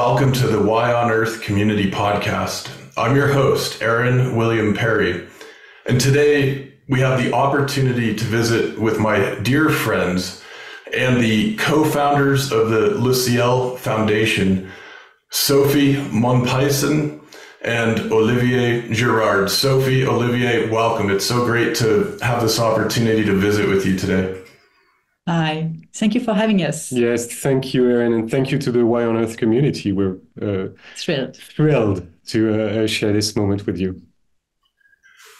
welcome to the Why on Earth Community Podcast. I'm your host, Aaron William Perry, and today we have the opportunity to visit with my dear friends and the co-founders of the Ciel Foundation, Sophie Monpeyssen and Olivier Girard. Sophie, Olivier, welcome. It's so great to have this opportunity to visit with you today. Hi, thank you for having us. Yes, thank you, Aaron, and thank you to the Why on Earth community. We're thrilled to share this moment with you.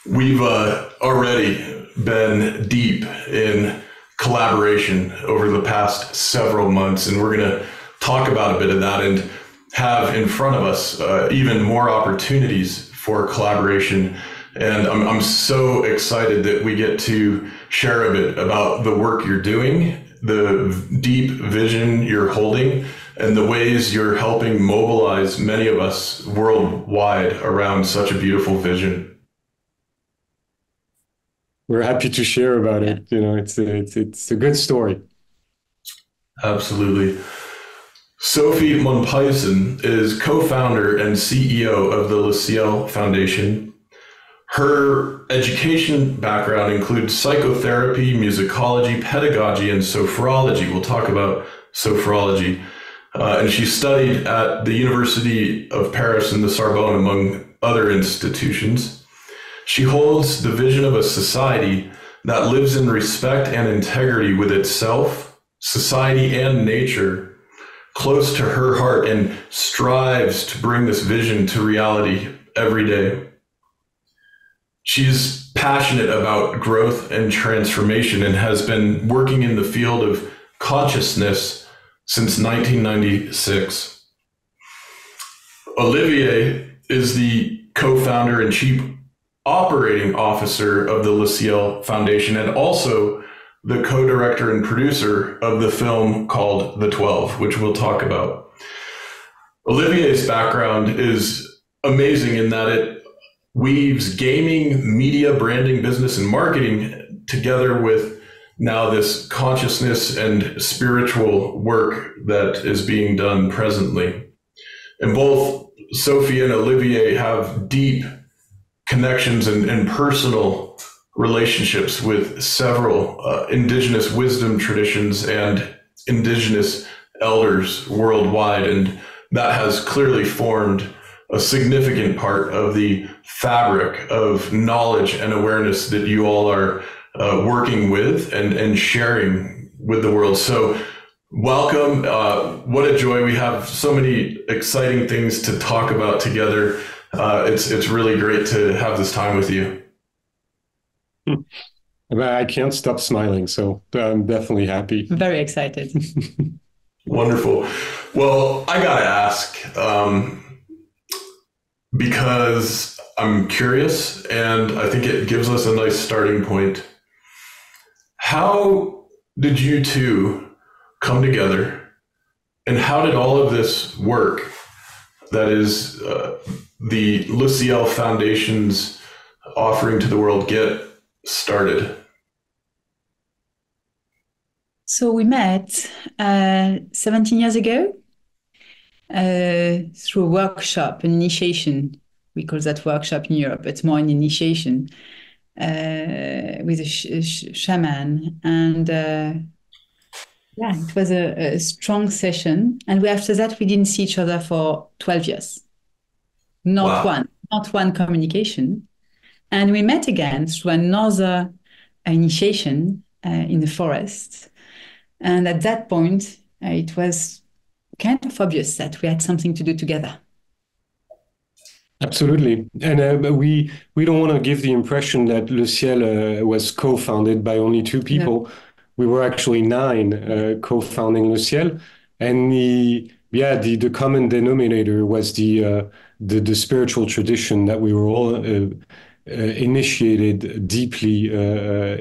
We've already been deep in collaboration over the past several months, and we're going to talk about a bit of that and have in front of us even more opportunities for collaboration. And I'm so excited that we get to share a bit about the work you're doing, the deep vision you're holding, and the ways you're helping mobilize many of us worldwide around such a beautiful vision. We're happy to share about it. You know, it's a good story. Absolutely. Sophie Monpeyssen is co-founder and CEO of the Ciel Foundation. Her education background includes psychotherapy, musicology, pedagogy, and sophrology. We'll talk about sophrology. And she studied at the University of Paris and the Sorbonne, among other institutions. She holds the vision of a society that lives in respect and integrity with itself, society, and nature, close to her heart, and strives to bring this vision to reality every day. She's passionate about growth and transformation and has been working in the field of consciousness since 1996. Olivier is the co-founder and chief operating officer of the Ciel Foundation and also the co-director and producer of the film called The 12, which we'll talk about. Olivier's background is amazing in that it weaves gaming, media, branding, business, and marketing together with now this consciousness and spiritual work that is being done presently. And both Sophie and Olivier have deep connections and personal relationships with several indigenous wisdom traditions and indigenous elders worldwide. And that has clearly formed a significant part of the fabric of knowledge and awareness that you all are working with and sharing with the world. So welcome. What a joy. We have so many exciting things to talk about together. It's really great to have this time with you. I can't stop smiling, so I'm definitely happy. Very excited. Wonderful. Well, I gotta ask, because I'm curious, and I think it gives us a nice starting point. How did you two come together, and how did all of this work that is the Ciel Foundation's offering to the world get started? So we met 17 years ago through a workshop, an initiation. We call that workshop in Europe. It's more an initiation with a shaman. And it was a strong session. And after that, we didn't see each other for 12 years. Not one communication. And we met again through another initiation in the forest. And at that point, it was kind of obvious that we had something to do together. Absolutely. And we don't want to give the impression that Ciel was co-founded by only two people. No. We were actually 9 co-founding Ciel. And the common denominator was the spiritual tradition that we were all initiated deeply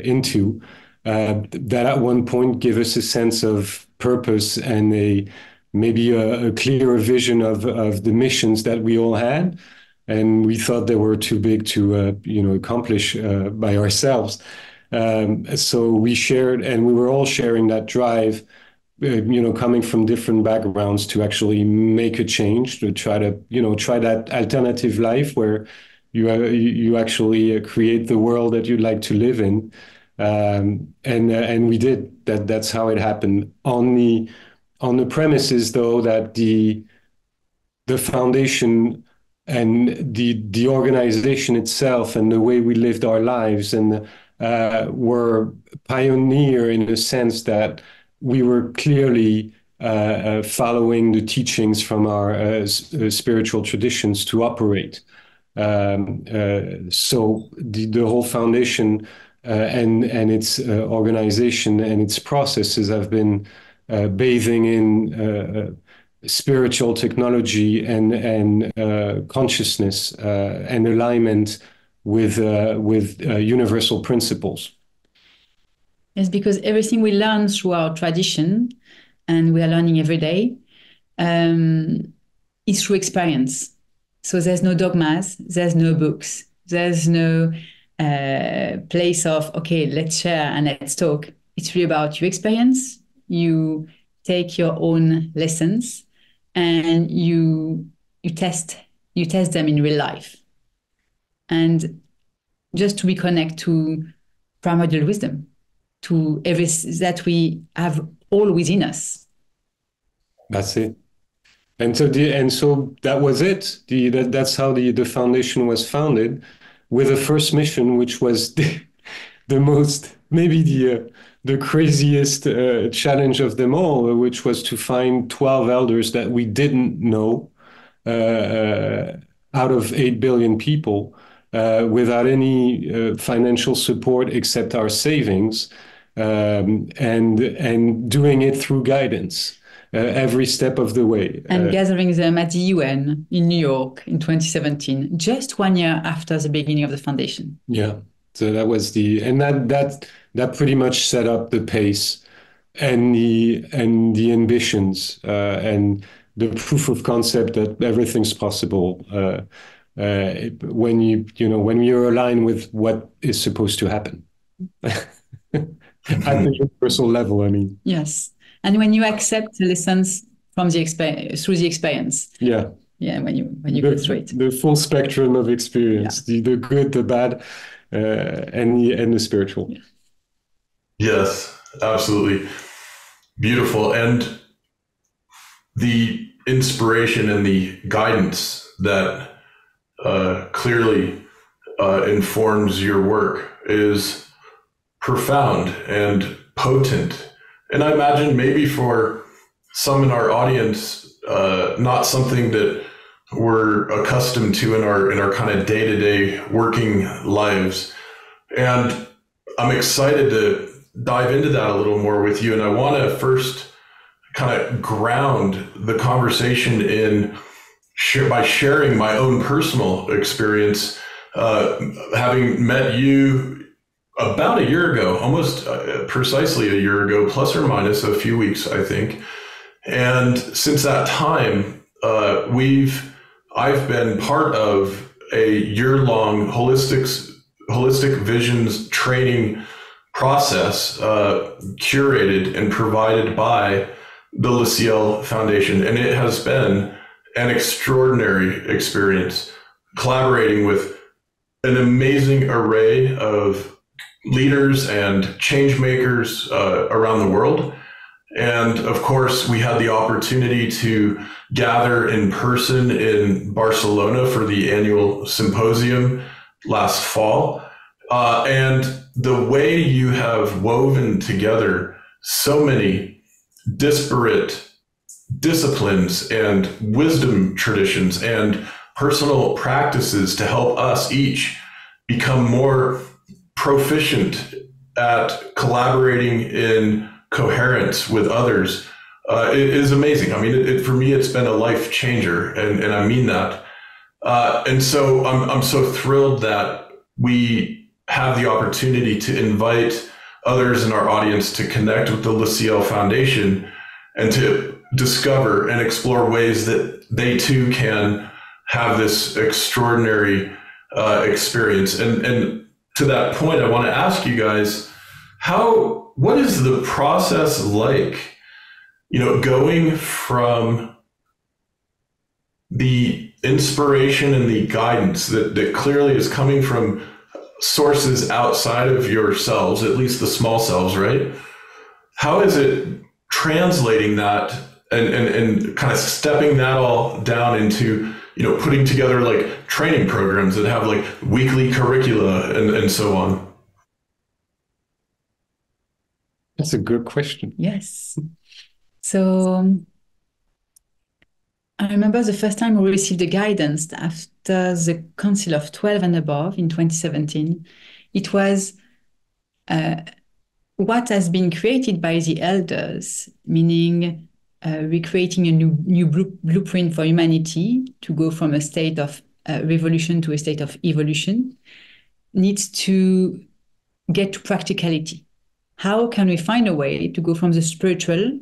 into, that at one point gave us a sense of purpose and maybe a clearer vision of the missions that we all had. And we thought they were too big to accomplish by ourselves. So we shared, and we were all sharing that drive coming from different backgrounds to actually make a change, to try to, try that alternative life where you actually create the world that you'd like to live in. And we did that. That's how it happened. On the premises, though, that the foundation and the organization itself and the way we lived our lives and were pioneer in the sense that we were clearly following the teachings from our spiritual traditions to operate. So the whole foundation and its organization and its processes have been bathing in spiritual technology and consciousness and alignment with universal principles. Yes, because everything we learn through our tradition, and we are learning every day, is through experience. So there's no dogmas, there's no books, there's no place of, okay, let's share and let's talk. It's really about your experience. You take your own lessons and you test them in real life. And just to reconnect to primordial wisdom, to everything that we have all within us. That's it. And so that was it. That's how the foundation was founded, with a first mission, which was the most, maybe the craziest challenge of them all, which was to find 12 elders that we didn't know out of 8 billion people, without any financial support except our savings, and doing it through guidance. Every step of the way. And gathering them at the UN in New York in 2017, just 1 year after the beginning of the foundation. Yeah, so that was that pretty much set up the pace and the ambitions and the proof of concept that everything's possible when you're aligned with what is supposed to happen at the universal level. I mean, yes. And when you accept the lessons from through the experience. Yeah. Yeah, when you go through it. The full spectrum of experience, the good, the bad, and the spiritual. Yeah. Yes, absolutely. Beautiful. And the inspiration and the guidance that clearly informs your work is profound and potent. And I imagine maybe for some in our audience, not something that we're accustomed to in our kind of day-to-day working lives. And I'm excited to dive into that a little more with you. And I want to first kind of ground the conversation by sharing my own personal experience, having met you about a year ago, almost precisely a year ago, plus or minus a few weeks, I think. And since that time, I've been part of a year-long holistic visions training process, curated and provided by the Ciel Foundation. And it has been an extraordinary experience, collaborating with an amazing array of leaders and change makers around the world. And of course, we had the opportunity to gather in person in Barcelona for the annual symposium last fall. And the way you have woven together so many disparate disciplines and wisdom traditions and personal practices to help us each become more proficient at collaborating in coherence with others, it is amazing. I mean, for me, it's been a life changer, and I mean that. And so I'm so thrilled that we have the opportunity to invite others in our audience to connect with the Ciel Foundation and to discover and explore ways that they too can have this extraordinary experience. And to that point, I want to ask you guys, what is the process like going from the inspiration and the guidance that clearly is coming from sources outside of yourselves, at least the small selves, right? How is it translating that and kind of stepping that all down into, putting together like training programs that have like weekly curricula and so on? That's a good question. Yes. So I remember the first time we received the guidance after the Council of 12 and above in 2017. It was what has been created by the elders, meaning recreating a new blueprint for humanity to go from a state of revolution to a state of evolution, needs to get to practicality. How can we find a way to go from the spiritual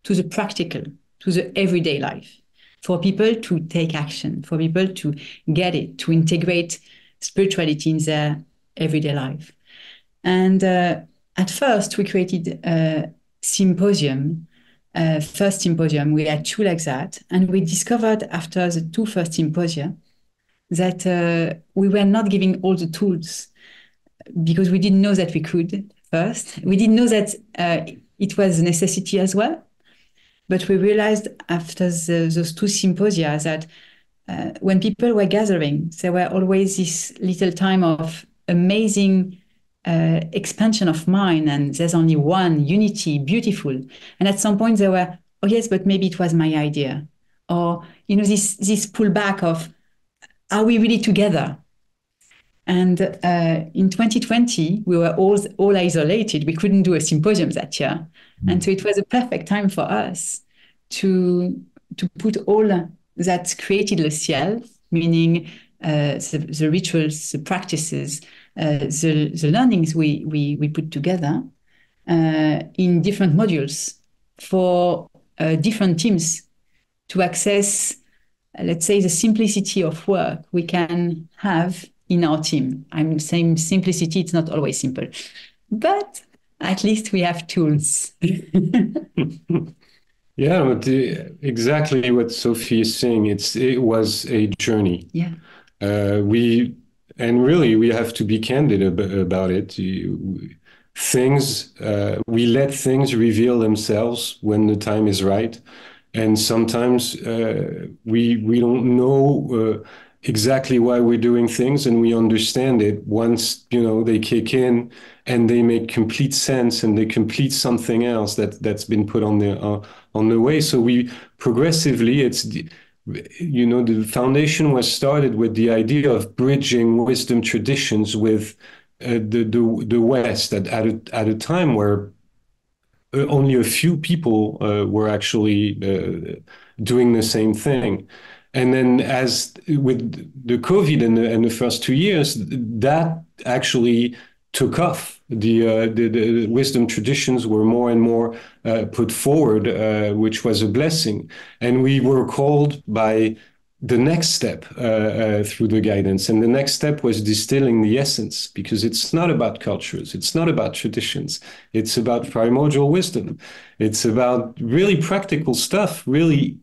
to the practical, to the everyday life, for people to take action, for people to get it, to integrate spirituality in their everyday life? And at first, we created a symposium. First symposium, we had 2 like that. And we discovered after the 2 first symposia that we were not giving all the tools, because we didn't know that we could first. We didn't know that it was a necessity as well. But we realized after those 2 symposia that when people were gathering, there were always this little time of amazing expansion of mind, and there's only one unity, beautiful. And at some point they were, oh yes, but maybe it was my idea. Or, this pullback of, are we really together? And in 2020, we were all isolated. We couldn't do a symposium that year. And so it was a perfect time for us to put all that created Le Ciel, meaning the rituals, the practices, the learnings we put together in different modules for different teams to access, let's say, the simplicity of work we can have in our team. I'm saying simplicity, it's not always simple, but at least we have tools. Yeah, but exactly what Sophie is saying. It was a journey. Yeah. We have to be candid about it. We let things reveal themselves when the time is right, and sometimes we don't know exactly why we're doing things, and we understand it once they kick in and they make complete sense and they complete something else that's been put on the way. So we progressively, the foundation was started with the idea of bridging wisdom traditions with the West at a time where only a few people were actually doing the same thing. And then as with the COVID and the first 2 years, that actually took off. The wisdom traditions were more and more put forward, which was a blessing. And we were called by the next step through the guidance. And the next step was distilling the essence, because it's not about cultures. It's not about traditions. It's about primordial wisdom. It's about really practical stuff, really.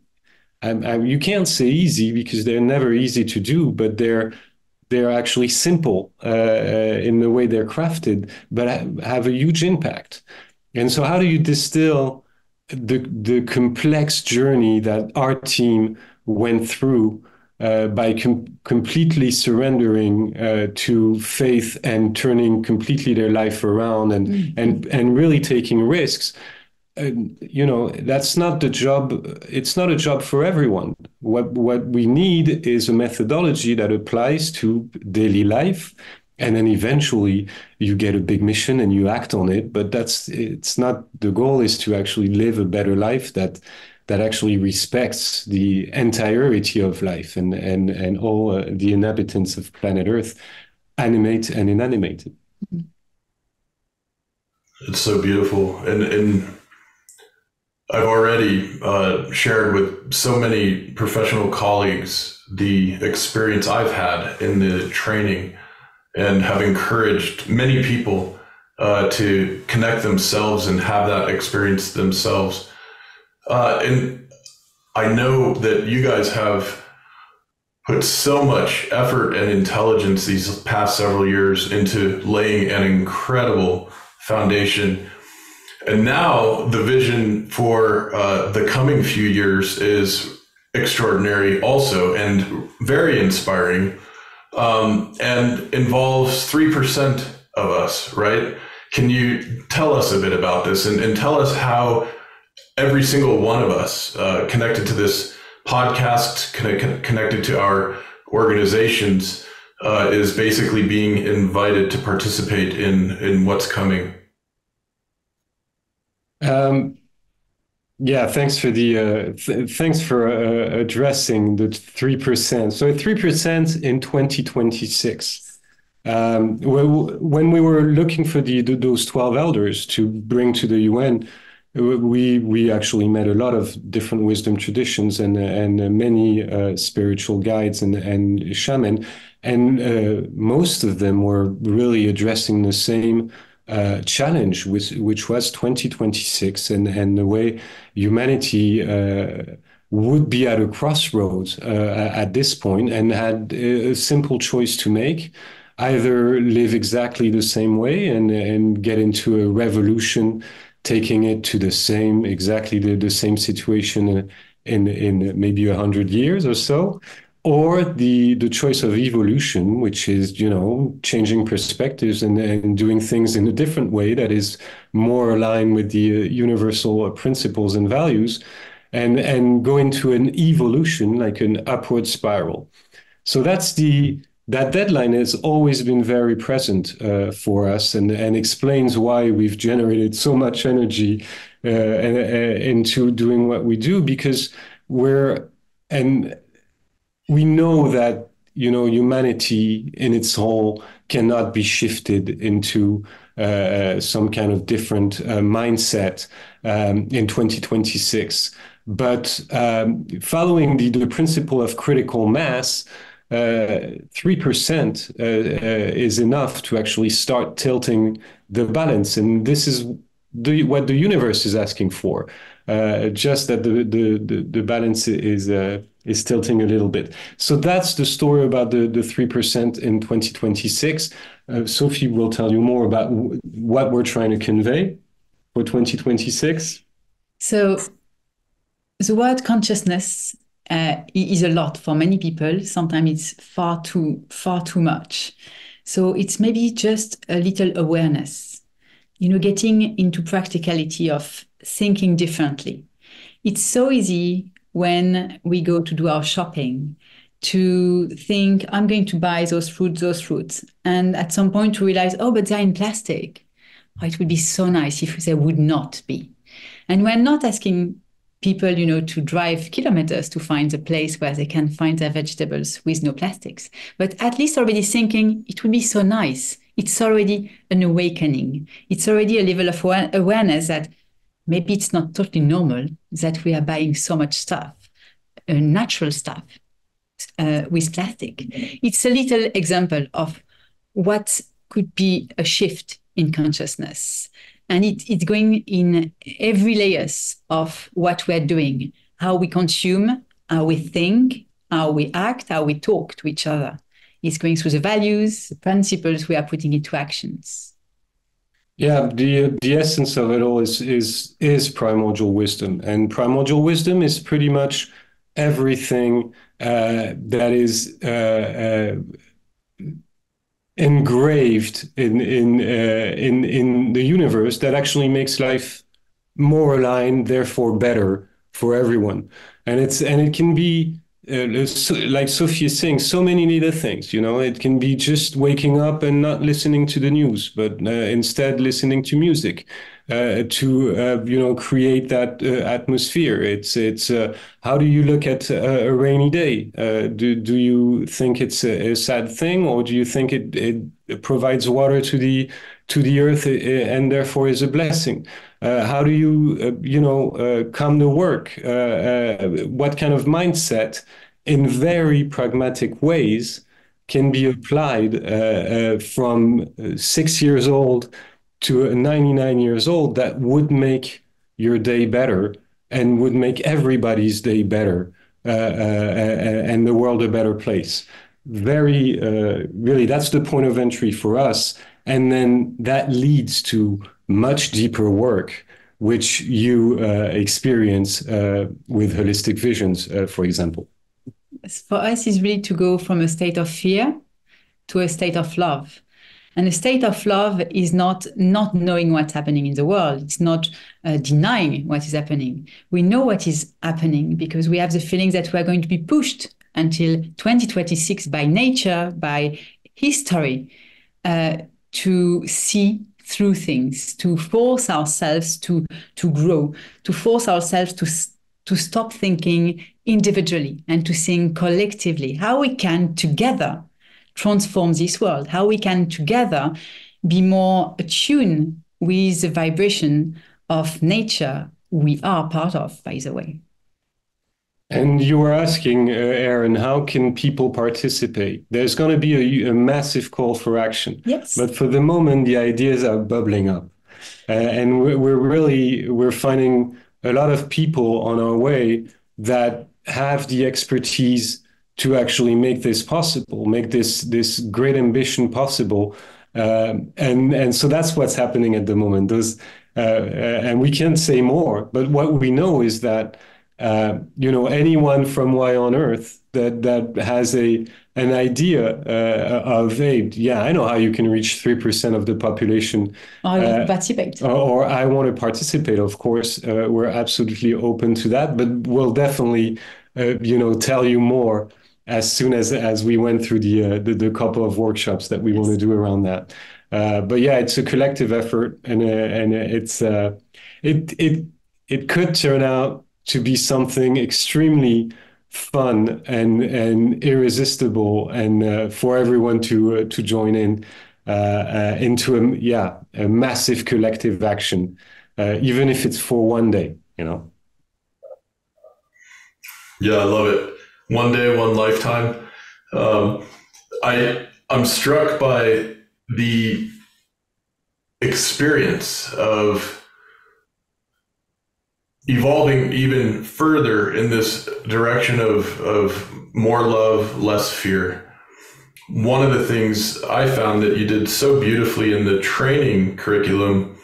You can't say easy because they're never easy to do, but they're actually simple in the way they're crafted, but have a huge impact. And so how do you distill the complex journey that our team went through by completely surrendering to faith and turning completely their life around and really taking risks? That's not the job. It's not a job for everyone. What we need is a methodology that applies to daily life, and then eventually you get a big mission and you act on it. But it's not the goal. Is to actually live a better life that actually respects the entirety of life and all the inhabitants of planet Earth, animate and inanimated. It's so beautiful, and I've already shared with so many professional colleagues the experience I've had in the training, and have encouraged many people to connect themselves and have that experience themselves. And I know that you guys have put so much effort and intelligence these past several years into laying an incredible foundation. And now the vision for the coming few years is extraordinary also, and very inspiring, and involves 3% of us, right? Can you tell us a bit about this and tell us how every single one of us connected to this podcast, connected to our organizations, is basically being invited to participate in what's coming? Yeah, thanks for addressing the 3%. So 3% in 2026. When we were looking for those 12 elders to bring to the UN, we actually met a lot of different wisdom traditions and many spiritual guides and shaman, and most of them were really addressing the same challenge, which was 2026, and the way humanity would be at a crossroads at this point, and had a simple choice to make: either live exactly the same way and get into a revolution, taking it to exactly the same situation in maybe 100 years or so, or the choice of evolution, which is, changing perspectives and doing things in a different way that is more aligned with the universal principles and values, and go into an evolution, like an upward spiral. So that deadline has always been very present for us, and explains why we've generated so much energy into doing what we do, because we know that, humanity in its whole cannot be shifted into some kind of different mindset in 2026. But following the principle of critical mass, 3% is enough to actually start tilting the balance. And this is what the universe is asking for, just that the balance is tilting a little bit. So that's the story about the 3% in 2026. Sophie will tell you more about what we're trying to convey for 2026. So the word consciousness is a lot for many people. Sometimes it's far too much. So it's maybe just a little awareness, getting into practicality of thinking differently. It's so easy when we go to do our shopping to think, I'm going to buy those fruits. And at some point to realize, oh, but they're in plastic. Oh, it would be so nice if they would not be. And we're not asking people, to drive kilometers to find a place where they can find their vegetables with no plastics. But at least already thinking, it would be so nice. It's already an awakening. It's already a level of awareness that maybe it's not totally normal that we are buying so much stuff, natural stuff, with plastic. It's a little example of what could be a shift in consciousness. And it's going in every layers of what we're doing, how we consume, how we think, how we act, how we talk to each other. It's going through the values, the principles we are putting into actions. Yeah, the essence of it all is primordial wisdom, and primordial wisdom is pretty much everything that is engraved in the universe, that actually makes life more aligned, therefore better for everyone. And it can be like Sophie is saying, so many little things. It can be just waking up and not listening to the news, but instead listening to music, to create that atmosphere. It's how do you look at a rainy day? Do you think it's a sad thing, or do you think it provides water to the earth and therefore is a blessing? How do you come to work? What kind of mindset, in very pragmatic ways, can be applied from 6 years old to 99 years old, that would make your day better and would make everybody's day better, and the world a better place. Very, really, that's the point of entry for us. And then that leads to much deeper work, which you experience with holistic visions, for example. For us, is really to go from a state of fear to a state of love. And a state of love is not knowing what's happening in the world. It's not denying what is happening. We know what is happening because we have the feeling that we are going to be pushed until 2026 by nature, by history, to see through things, to force ourselves to grow, to force ourselves to stop thinking individually and to think collectively, how we can together transform this world, how we can together be more attuned with the vibration of nature we are part of, by the way. And you were asking, Aaron, how can people participate? There's going to be a massive call for action. Yes. But for the moment, the ideas are bubbling up. And we're finding a lot of people on our way that have the expertise to actually make this possible, make this great ambition possible. And so that's what's happening at the moment. And we can't say more, but what we know is that anyone from Y on Earth that has an idea of, hey, yeah, I know how you can reach 3% of the population. I want to participate. Or I want to participate, of course. We're absolutely open to that, but we'll definitely, tell you more as soon as we went through the couple of workshops that we want to do around that. But yeah, it's a collective effort, and it could turn out to be something extremely fun and irresistible, and for everyone to join in into a massive collective action, even if it's for one day, Yeah, I love it. One day, one lifetime. I'm struck by the experience of evolving even further in this direction of more love, less fear. One of the things I found that you did so beautifully in the training curriculum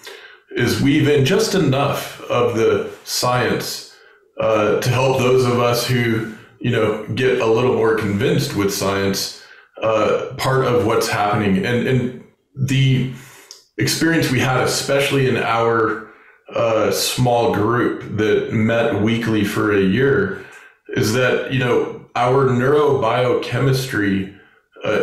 is weave in just enough of the science to help those of us who, get a little more convinced with science, part of what's happening. And the experience we had, especially in our small group that met weekly for a year, is that, our neurobiochemistry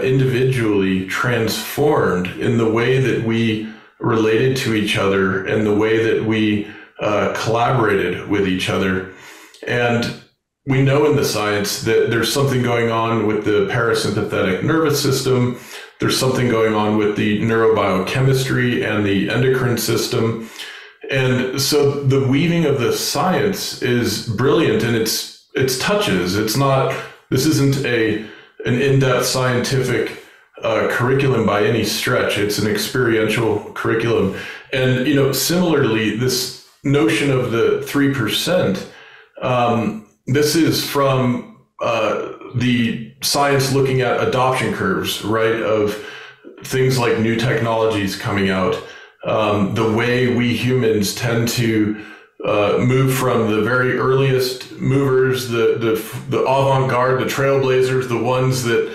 individually transformed in the way that we related to each other and the way that we collaborated with each other. And we know in the science that there's something going on with the parasympathetic nervous system. There's something going on with the neurobiochemistry and the endocrine system. And so the weaving of the science is brilliant in its touches. This isn't an in-depth scientific curriculum by any stretch. It's an experiential curriculum. And, similarly, this notion of the 3%, this is from the science looking at adoption curves, right, of things like new technologies coming out. The way we humans tend to move from the very earliest movers, the avant-garde, the trailblazers, the ones that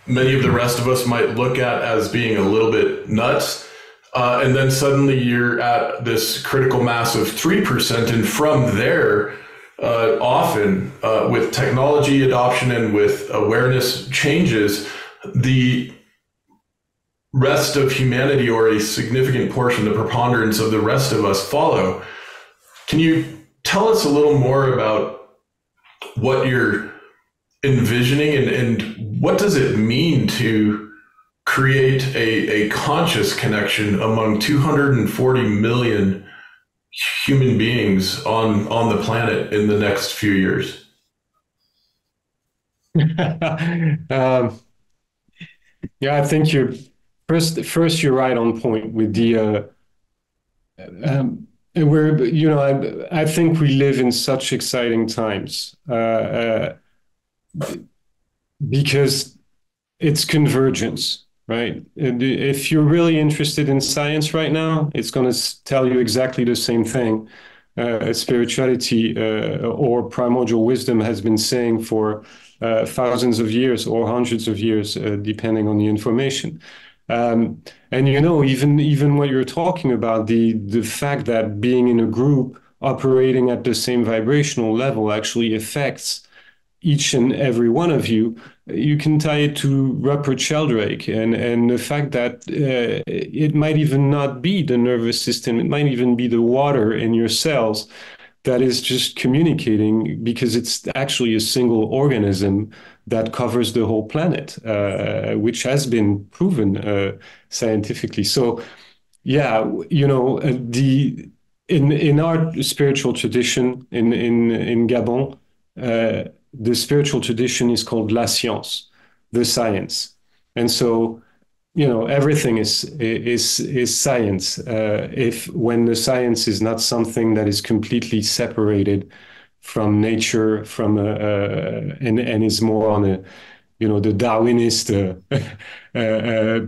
many of the rest of us might look at as being a little bit nuts. And then suddenly you're at this critical mass of 3%. And from there, often with technology adoption and with awareness changes, the rest of humanity, or a significant portion, the preponderance of the rest of us, follow. Can you tell us a little more about what you're envisioning and what does it mean to create a conscious connection among 240 million human beings on the planet in the next few years? I think you're right on point with the we're, you know, I think we live in such exciting times because it's convergence, right? And if you're really interested in science right now, it's going to tell you exactly the same thing. Spirituality or primordial wisdom has been saying for thousands of years or hundreds of years, depending on the information. And you know, even what you're talking about, the fact that being in a group operating at the same vibrational level actually affects each and every one of you. You can tie it to Rupert Sheldrake and the fact that it might even not be the nervous system, it might even be the water in your cells that is just communicating, because it's actually a single organism that covers the whole planet, which has been proven scientifically. So, yeah, you know, in our spiritual tradition in Gabon, the spiritual tradition is called la science, the science, and so, you know, everything is science. If when the science is not something that is completely separated from nature, from and is more on a, you know, the Darwinist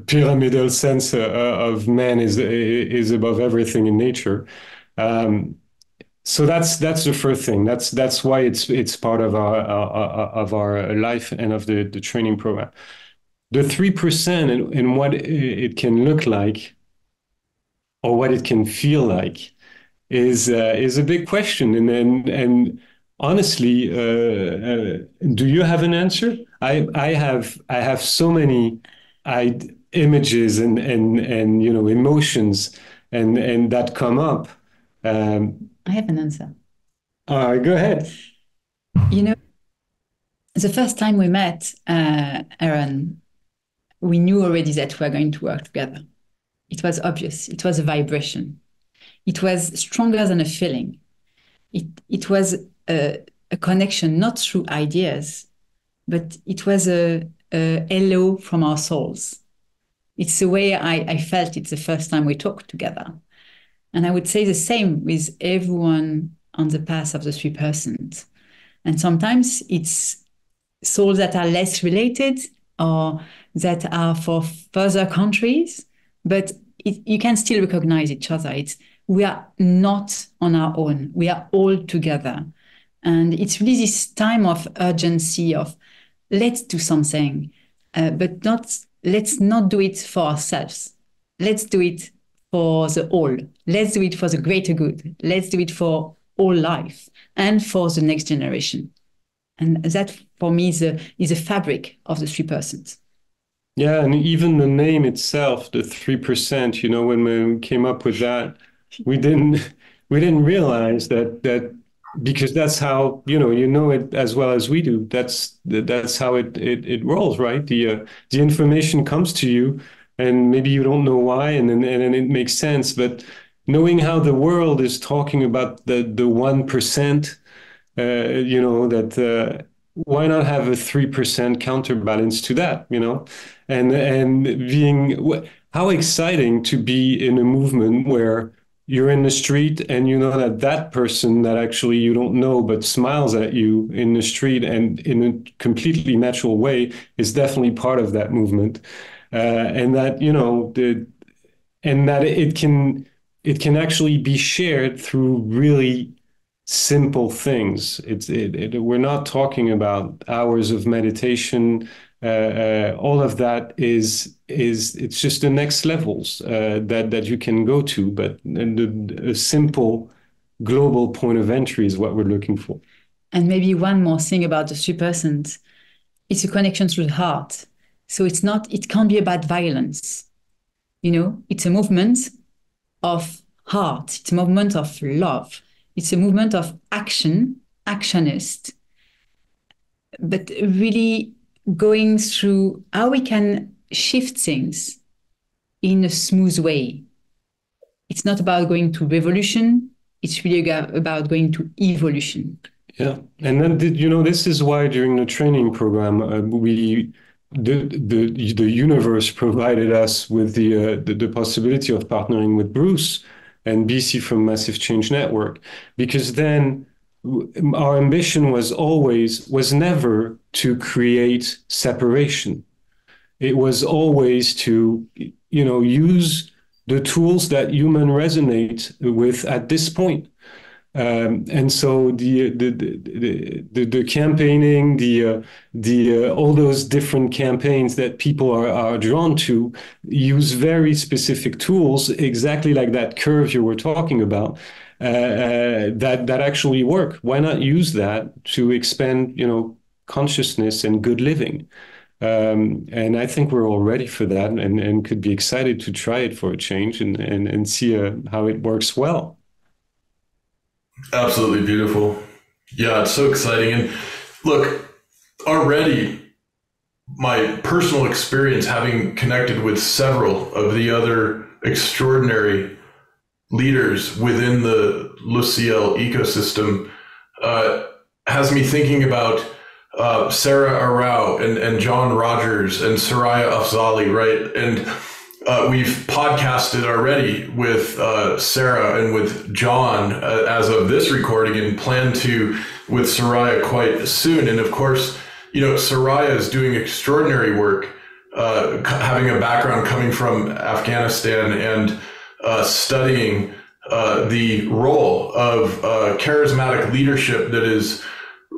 pyramidal sense of man is above everything in nature. So that's the first thing. That's why it's part of our life and of the training program. The 3% and what it can look like or what it can feel like is a big question. And honestly, do you have an answer? I have so many images and you know, emotions and that come up. I have an answer. All right, go ahead. You know, the first time we met, Aaron, we knew already that we were going to work together. It was obvious. It was a vibration. It was stronger than a feeling. It was a connection, not through ideas, but it was a hello from our souls. It's the way I felt it the first time we talked together. And I would say the same with everyone on the path of the 3%. And sometimes it's souls that are less related or that are for further countries, but you can still recognize each other. We are not on our own. We are all together. And it's really this time of urgency of let's do something, but let's not do it for ourselves. Let's do it for the all. Let's do it for the greater good. Let's do it for all life and for the next generation. And that, for me, is a fabric of the 3%. Yeah, and even the name itself, the 3%, you know, when we came up with that, we didn't realize that because that's how, you know it as well as we do. That's how it rolls, right? The information comes to you, and maybe you don't know why, and then it makes sense. But knowing how the world is talking about the 1%, you know, that why not have a 3% counterbalance to that, you know, and being how exciting to be in a movement where you're in the street and you know that person that actually you don't know but smiles at you in the street and in a completely natural way is definitely part of that movement, and that, you know, and that it can actually be shared through really simple things. We're not talking about hours of meditation. All of that is it's just the next levels that you can go to, but a simple global point of entry is what we're looking for. And maybe one more thing about the 3%, it's a connection through the heart. So it can't be about violence. You know, it's a movement of heart. It's a movement of love. It's a movement of actionist, but really going through how we can shift things in a smooth way. It's not about going to revolution. It's really about going to evolution. Yeah, and then you know, this is why during the training program the universe provided us with the possibility of partnering with Bruce and BC from Massive Change Network, because then our ambition was never to create separation. It was always to, use the tools that humans resonate with at this point. And so the campaigning, all those different campaigns that people are drawn to use very specific tools, exactly like that curve you were talking about, that actually work. Why not use that to expand, consciousness and good living? And I think we're all ready for that, and could be excited to try it for a change and see how it works well. Absolutely beautiful. Yeah, it's so exciting. And look, already my personal experience having connected with several of the other extraordinary leaders within the Ciel ecosystem has me thinking about Sarah Arau and John Rogers and Soraya Afzali, right? And we've podcasted already with Sarah and with John as of this recording, and plan to with Soraya quite soon. And of course, Soraya is doing extraordinary work, having a background coming from Afghanistan and studying the role of charismatic leadership that is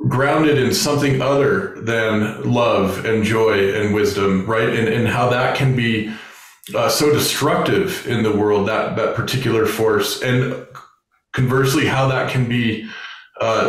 grounded in something other than love and joy and wisdom, right? And how that can be so destructive in the world, that particular force, and conversely, how that can be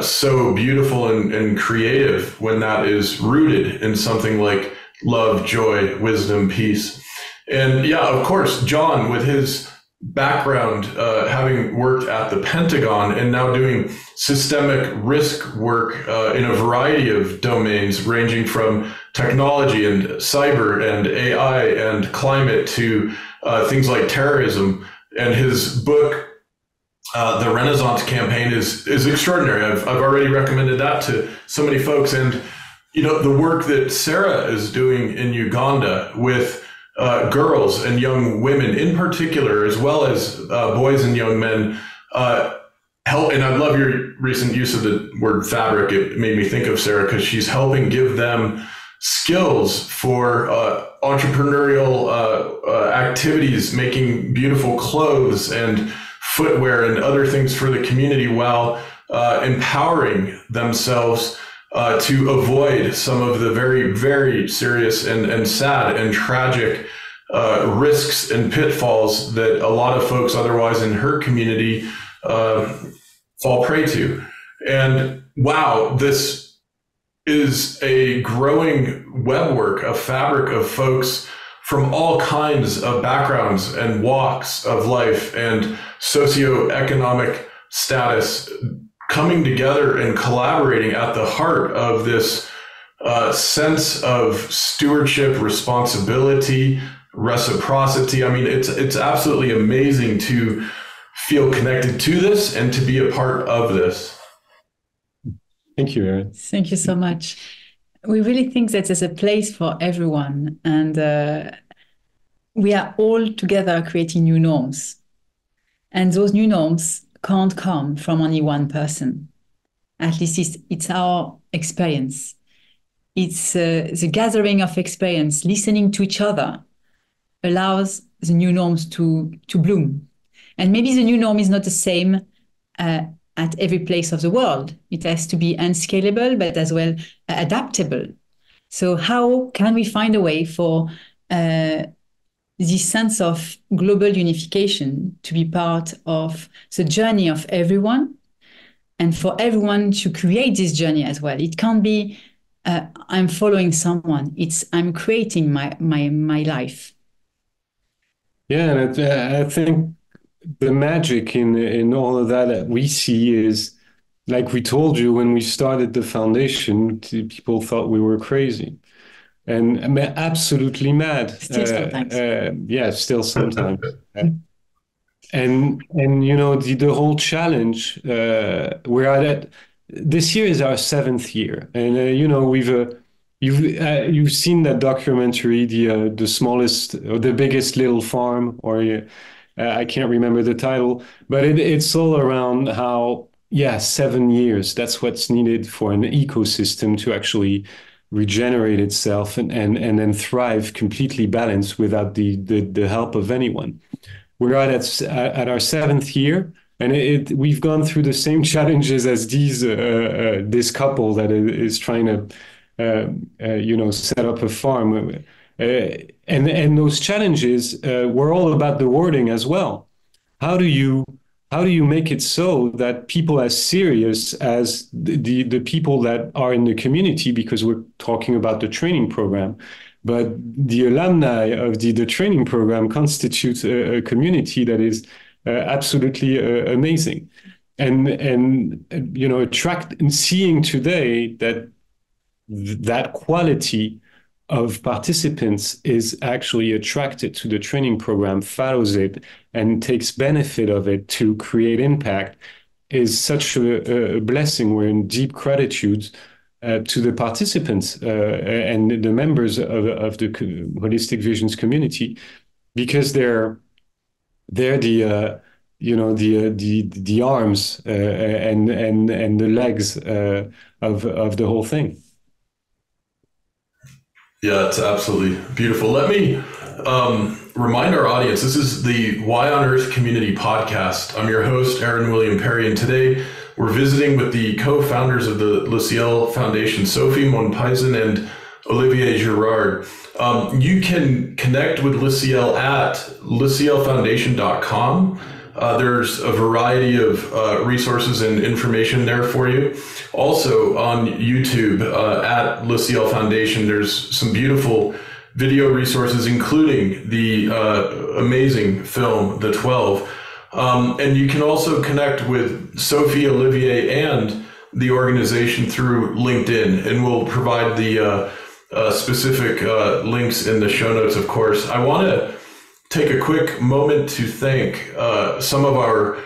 so beautiful and creative when that is rooted in something like love, joy, wisdom, peace. And yeah, of course, John, with his background, having worked at the Pentagon and now doing systemic risk work in a variety of domains, ranging from technology and cyber and AI and climate to things like terrorism. And his book, The Renaissance Campaign, is extraordinary. I've already recommended that to so many folks. And, the work that Sarah is doing in Uganda with girls and young women in particular, as well as boys and young men, help. And I love your recent use of the word fabric. It made me think of Sarah, because she's helping give them skills for entrepreneurial activities, making beautiful clothes and footwear and other things for the community, while empowering themselves to avoid some of the very, very serious and sad and tragic risks and pitfalls that a lot of folks otherwise in her community fall prey to. And wow, this is a growing webwork, a fabric of folks from all kinds of backgrounds and walks of life and socioeconomic status, coming together and collaborating at the heart of this sense of stewardship, responsibility, reciprocity. I mean, it's absolutely amazing to feel connected to this and to be a part of this. Thank you, Erin. Thank you so much. We really think that there's a place for everyone, and we are all together creating new norms. And those new norms can't come from only one person. At least it's our experience. It's the gathering of experience, listening to each other, allows the new norms to bloom. And maybe the new norm is not the same at every place of the world. It has to be unscalable, but as well adaptable. So how can we find a way for this sense of global unification to be part of the journey of everyone, and for everyone to create this journey as well? It can't be I'm following someone. It's I'm creating my life. Yeah, and I think the magic in all of that we see is, like we told you when we started the foundation, people thought we were crazy. And I'm absolutely mad. Still sometimes. Yeah, still sometimes. And the whole challenge, we're at it. This year is our 7th year, and you've seen that documentary, the smallest or the biggest little farm, or I can't remember the title, but it's all around how, 7 years, that's what's needed for an ecosystem to actually regenerate itself and then thrive completely balanced without the help of anyone. We're at our 7th year, and we've gone through the same challenges as this couple that is trying to set up a farm. And those challenges were all about the wording as well. How do you make it so that people as serious as the people that are in the community, because we're talking about the training program, but the alumni of the training program constitute a community that is absolutely amazing, and seeing today that quality of participants is actually attracted to the training program, follows it, and takes benefit of it to create impact is such a blessing. We're in deep gratitude to the participants and the members of the Holistic Visions community, because they're the arms and the legs of the whole thing. Yeah, it's absolutely beautiful. Let me remind our audience, this is the Why on Earth Community Podcast. I'm your host, Aaron William Perry, and today we're visiting with the co-founders of the Ciel Foundation, Sophie Monpeyssen and Olivier Girard. You can connect with Ciel at cielfoundation.com. There's a variety of resources and information there for you. Also on YouTube at Ciel Foundation, there's some beautiful video resources, including the amazing film, The 12. And you can also connect with Sophie, Olivier, and the organization through LinkedIn, and we'll provide the specific links in the show notes, of course. I want to take a quick moment to thank some of our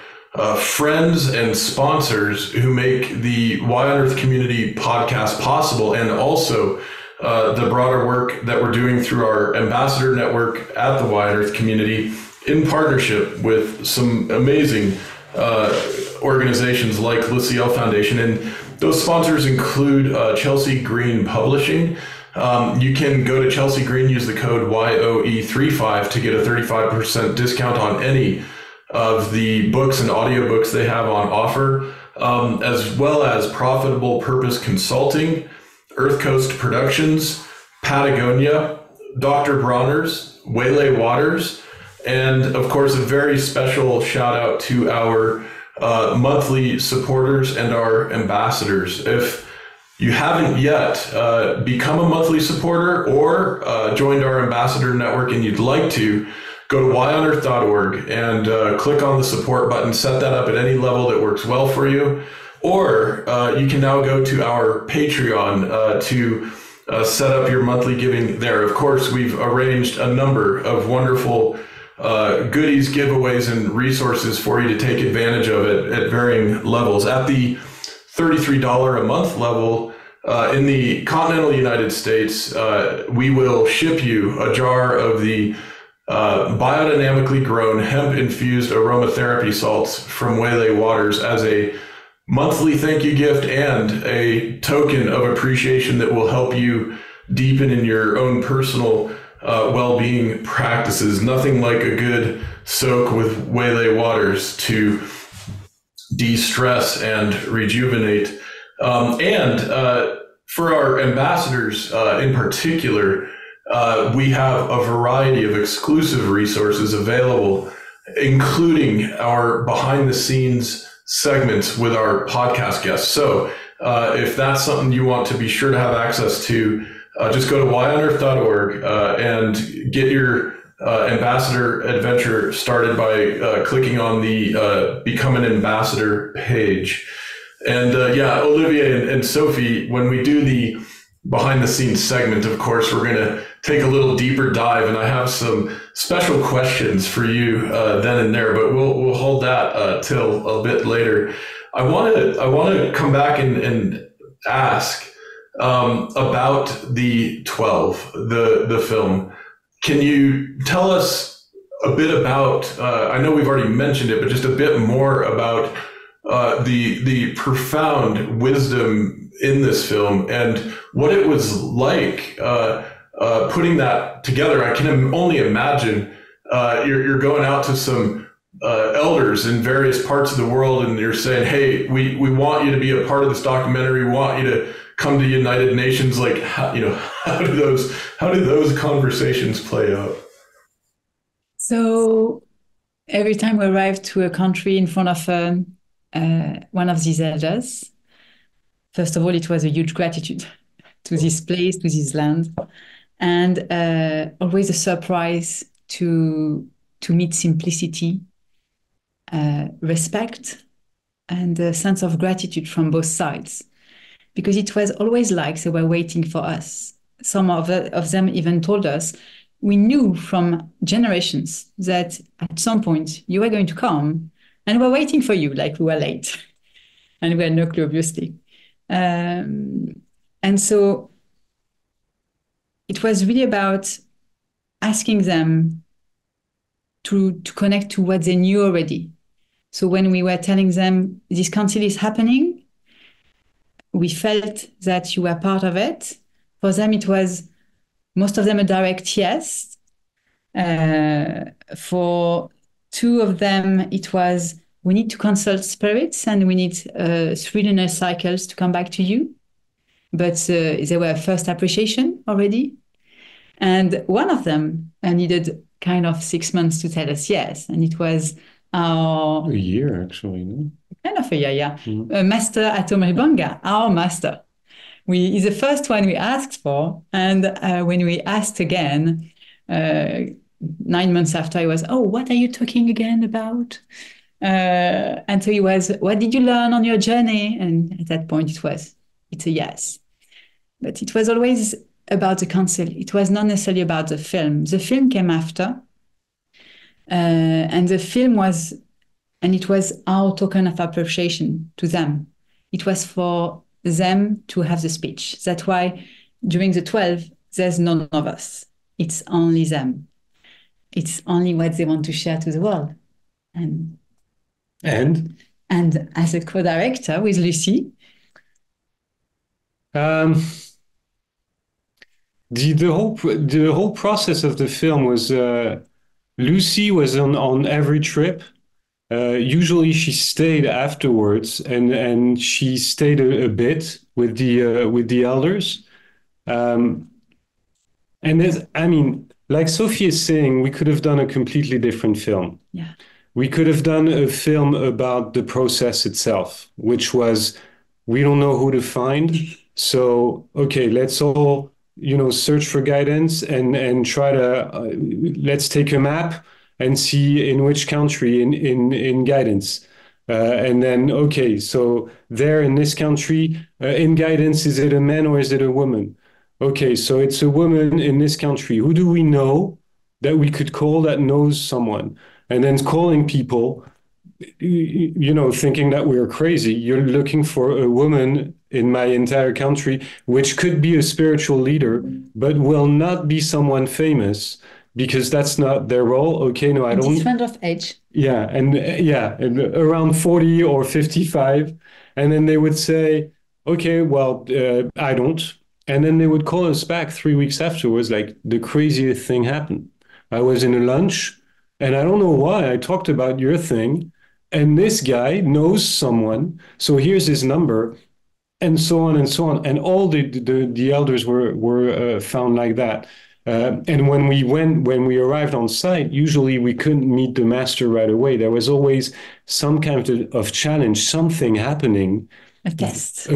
friends and sponsors who make the Why on Earth Community Podcast possible, and also the broader work that we're doing through our ambassador network at the Why on Earth Community in partnership with some amazing organizations like Ciel Foundation. And those sponsors include Chelsea Green Publishing. You can go to Chelsea Green, use the code YOE35 to get a 35% discount on any of the books and audiobooks they have on offer, as well as Profitable Purpose Consulting, Earth Coast Productions, Patagonia, Dr. Bronner's, Waylay Waters, and of course, a very special shout out to our monthly supporters and our ambassadors. If you haven't yet become a monthly supporter or joined our ambassador network and you'd like to, go to whyonearth.org and click on the support button, set that up at any level that works well for you. Or you can now go to our Patreon to set up your monthly giving there. Of course, we've arranged a number of wonderful goodies, giveaways, and resources for you to take advantage of it at varying levels. At the $33 a month level, in the continental United States, we will ship you a jar of the biodynamically grown hemp-infused aromatherapy salts from Waylay Waters as a monthly thank you gift and a token of appreciation that will help you deepen in your own personal well-being practices. Nothing like a good soak with Waylay Waters to de-stress and rejuvenate. And for our ambassadors in particular, we have a variety of exclusive resources available, including our behind-the-scenes segments with our podcast guests. So if that's something you want to be sure to have access to, just go to whyonearth.org and get your ambassador adventure started by clicking on the Become an Ambassador page. And Olivier and Sophie, when we do the behind the scenes segment, of course, we're going to take a little deeper dive, and I have some special questions for you then and there, but we'll hold that till a bit later. I want to come back and ask about the 12, the film. Can you tell us a bit about, I know we've already mentioned it, but just a bit more about the profound wisdom in this film and what it was like putting that together. I can only imagine you're going out to some elders in various parts of the world and you're saying, hey, we want you to be a part of this documentary. We want you to come to United Nations. Like, how do those conversations play out? So every time we arrive to a country in front of one of these elders, first of all, it was a huge gratitude to this place, to this land, and always a surprise to meet simplicity, respect, and a sense of gratitude from both sides, because it was always like they were waiting for us. Some of them even told us, we knew from generations that at some point you were going to come and we're waiting for you, like we were late. And we had no clue, obviously. And so it was really about asking them to connect to what they knew already. So when we were telling them this council is happening, we felt that you were part of it. For them, it was most of them a direct yes. For two of them, it was, we need to consult spirits and we need 3 lunar cycles to come back to you. But there were first appreciation already. And one of them needed kind of 6 months to tell us yes. And it was our... A year, actually, no? Kind of a year, yeah. Mm-hmm. Master Atom Ribanga, our master. He's the first one we asked for. And when we asked again, 9 months after, he was, oh, what are you talking again about? And so he was, what did you learn on your journey? And at that point, it's a yes. But it was always about the council. It was not necessarily about the film. The film came after. And the film was, and it was our token of appreciation to them. It was for them to have the speech. That's why during the 12, there's none of us. It's only them. It's only what they want to share to the world. And as a co-director with Lucy. The whole process of the film was Lucy was on every trip. Usually she stayed afterwards and she stayed a bit with the elders. And like Sophie is saying, we could have done a completely different film. Yeah. We could have done a film about the process itself, which was, we don't know who to find. So, okay, let's all, search for guidance and try to, let's take a map and see in which country in guidance. And then, okay, so there in this country, in guidance, is it a man or is it a woman? Okay, so it's a woman in this country. Who do we know that we could call that knows someone? And then calling people, thinking that we're crazy. You're looking for a woman in my entire country, which could be a spiritual leader, but will not be someone famous because that's not their role. Okay, no, I don't. Different of age. Yeah, and around 40 or 55. And then they would say, okay, well, I don't. And then they would call us back 3 weeks afterwards, like the craziest thing happened. I was in a lunch, and I don't know why I talked about your thing, and this guy knows someone, so here's his number, and so on and so on. And all the elders were found like that. And when we arrived on site, usually we couldn't meet the master right away. There was always some kind of challenge, something happening. A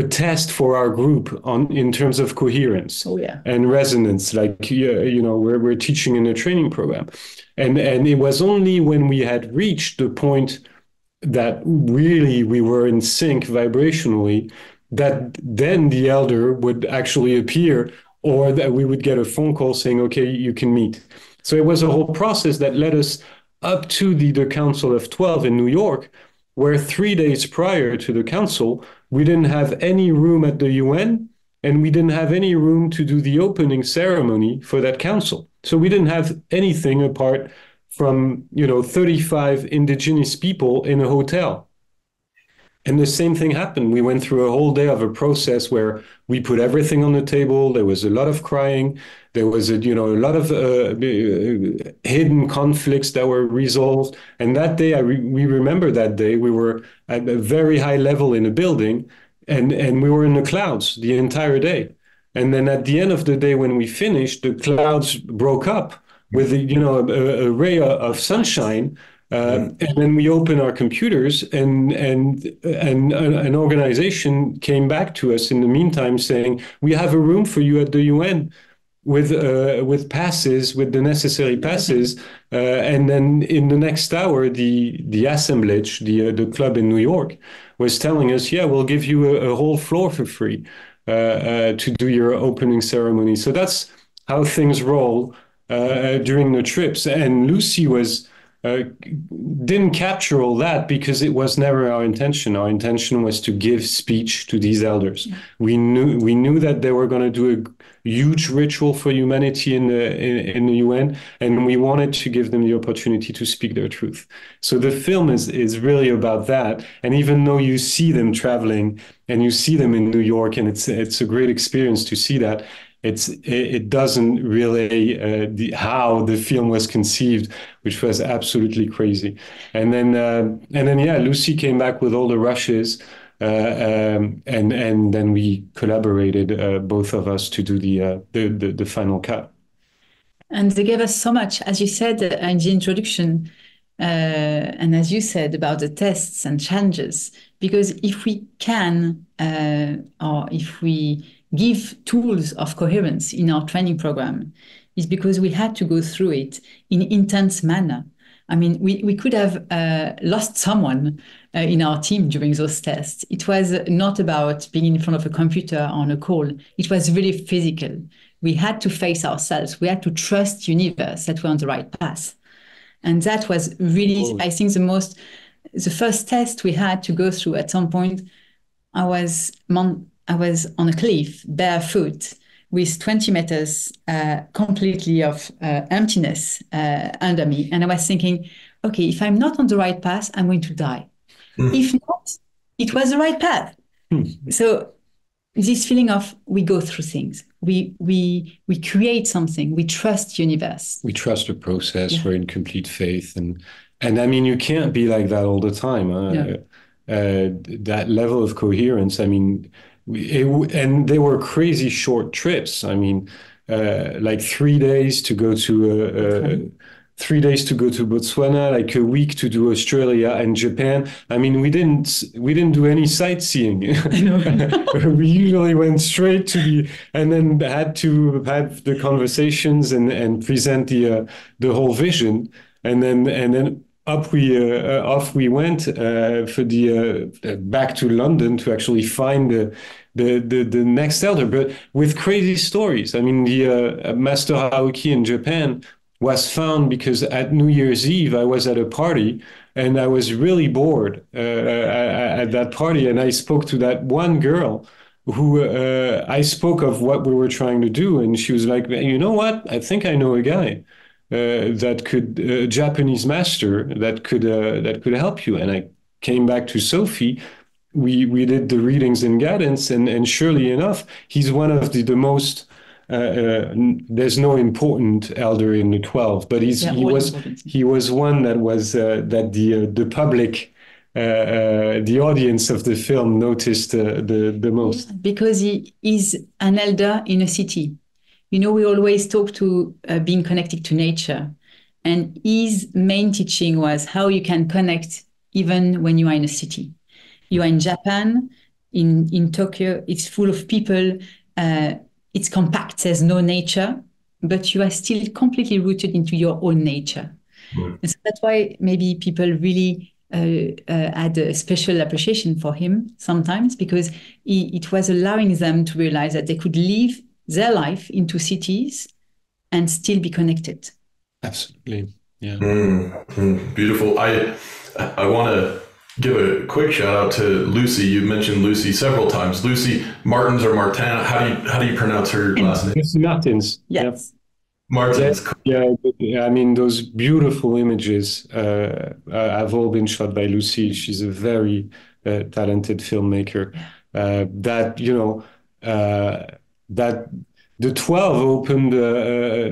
test for our group in terms of coherence and resonance, like we're teaching in a training program, and it was only when we had reached the point that really we were in sync vibrationally that then the elder would actually appear, or that we would get a phone call saying, okay, you can meet. So it was a whole process that led us up to the Council of 12 in New York, where 3 days prior to the council, we didn't have any room at the UN, and we didn't have any room to do the opening ceremony for that council. So we didn't have anything apart from 35 indigenous people in a hotel. And the same thing happened. We went through a whole day of a process where we put everything on the table. There was a lot of crying. There was a lot of hidden conflicts that were resolved. And that day, we remember that day, we were at a very high level in a building, and we were in the clouds the entire day. And then at the end of the day, when we finished, the clouds broke up with a ray of sunshine. And then we opened our computers, and an organization came back to us in the meantime saying, we have a room for you at the UN with passes, with the necessary passes. And then in the next hour, the assemblage, the club in New York, was telling us, yeah, we'll give you a whole floor for free to do your opening ceremony. So that's how things roll during the trips. And Lucy didn't capture all that because it was never our intention. Our intention was to give speech to these elders. Yeah. We knew that they were going to do a huge ritual for humanity in the UN, and we wanted to give them the opportunity to speak their truth. So the film is really about that. And even though you see them traveling and you see them in New York, and it's a great experience to see that, it doesn't really how the film was conceived, which was absolutely crazy. And then Lucy came back with all the rushes, and then we collaborated, both of us, to do the final cut. And they gave us so much, as you said in the introduction, and as you said about the tests and challenges, because if we can, or if we give tools of coherence in our training program, is because we had to go through it in intense manner. I mean, we could have lost someone in our team during those tests. It was not about being in front of a computer on a call. It was really physical. We had to face ourselves. We had to trust universe that we're on the right path. And that was really, I think, the first test we had to go through. At some point, I was on a cliff, barefoot, with 20 meters completely of emptiness under me. And I was thinking, okay, if I'm not on the right path, I'm going to die. If not, it was the right path. So this feeling of we go through things, we create something, we trust universe. We trust the process, yeah. We're in complete faith. And I mean, you can't be like that all the time. No. That level of coherence, I mean, and they were crazy short trips. I mean, like 3 days to go to 3 days to go to Botswana, like a week to do Australia and Japan. I mean, we didn't do any sightseeing. We usually went straight to and then had to have the conversations and present the whole vision, and then off we went for back to London to actually find the next elder, but with crazy stories. I mean, the Master Haoki in Japan was found because at New Year's Eve I was at a party and I was really bored at that party, and I spoke to that one girl who I spoke of what we were trying to do, and she was like, you know what? I think I know a guy. That could a Japanese master that could help you. And I came back to Sophie. We did the readings and guidance, and surely enough, he's one of the most. There's no important elder in the 12, but he was one that was that the public. The audience of the film noticed the most, because he is an elder in a city. You know, we always talk to being connected to nature, and his main teaching was how you can connect even when you are in a city. You are in Japan, in Tokyo, it's full of people, it's compact, there's no nature, but you are still completely rooted into your own nature. Mm. And so that's why maybe people really had a special appreciation for him sometimes, because it was allowing them to realize that they could live their life into cities and still be connected. Absolutely, yeah. Beautiful. I want to give a quick shout out to Lucy. You mentioned Lucy several times. Lucy Martens or Martin. How do you pronounce her last name? It's Martens. Yes. Martens. Yeah, I mean, those beautiful images have all been shot by Lucy. She's a very talented filmmaker. That, that the 12 opened,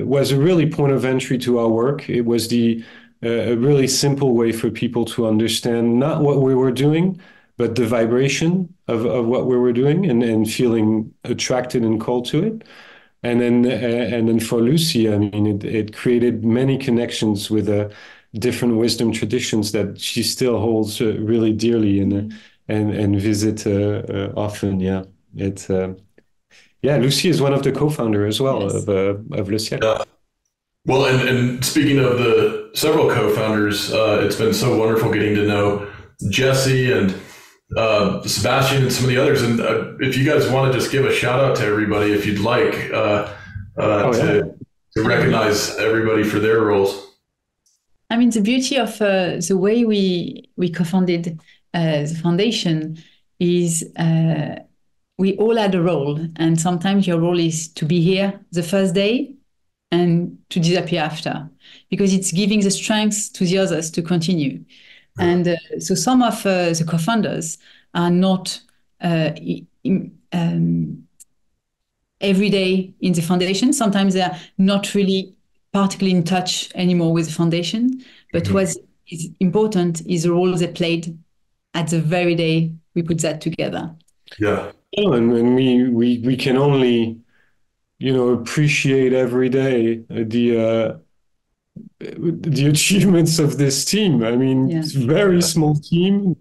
was a really point of entry to our work. It was a really simple way for people to understand not what we were doing, but the vibration of what we were doing and feeling attracted and called to it. And then for Lucy, I mean, it created many connections with different wisdom traditions that she still holds really dearly and visit often. Yeah, Lucy is one of the co-founders as well of Le Ciel. Yeah. Well, and speaking of the several co-founders, it's been so wonderful getting to know Jesse and Sebastian and some of the others. And if you guys want to just give a shout out to everybody, if you'd like, to recognize everybody for their roles. I mean, the beauty of the way we co-founded the foundation is we all had a role. And sometimes your role is to be here the first day and to disappear after, because it's giving the strength to the others to continue. And so some of the co-founders are not every day in the foundation. Sometimes they are not really particularly in touch anymore with the foundation. But what is important is the role they played at the very day we put that together. Yeah. And we can only, appreciate every day the achievements of this team. I mean, it's a very small team,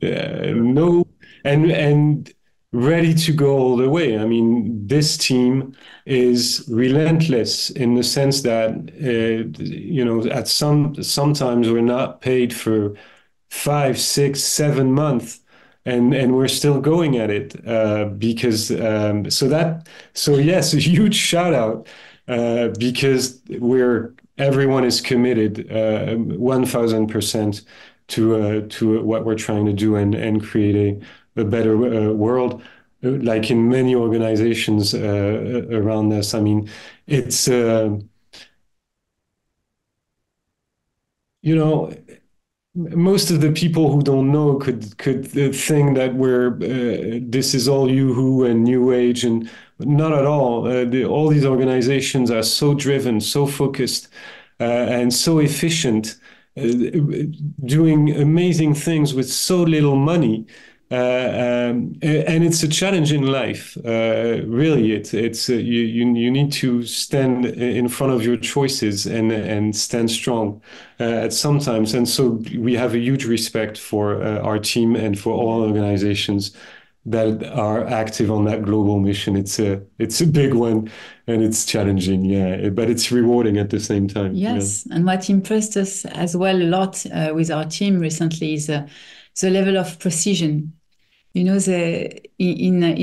and ready to go all the way. I mean, this team is relentless in the sense that, sometimes we're not paid for 5, 6, 7 months. And we're still going at it because yes, a huge shout out because everyone is committed 1,000% to what we're trying to do and create a better world. Like in many organizations around us, I mean, it's most of the people who don't know could think that this is all yoo-hoo and new age, and not at all. All these organizations are so driven, so focused, and so efficient, doing amazing things with so little money. And it's a challenge in life. Really, it's you need to stand in front of your choices and stand strong at sometimes. And so we have a huge respect for our team and for all organizations that are active on that global mission. It's a big one and it's challenging, but it's rewarding at the same time. Yes, and what impressed us as well a lot with our team recently is the level of precision. In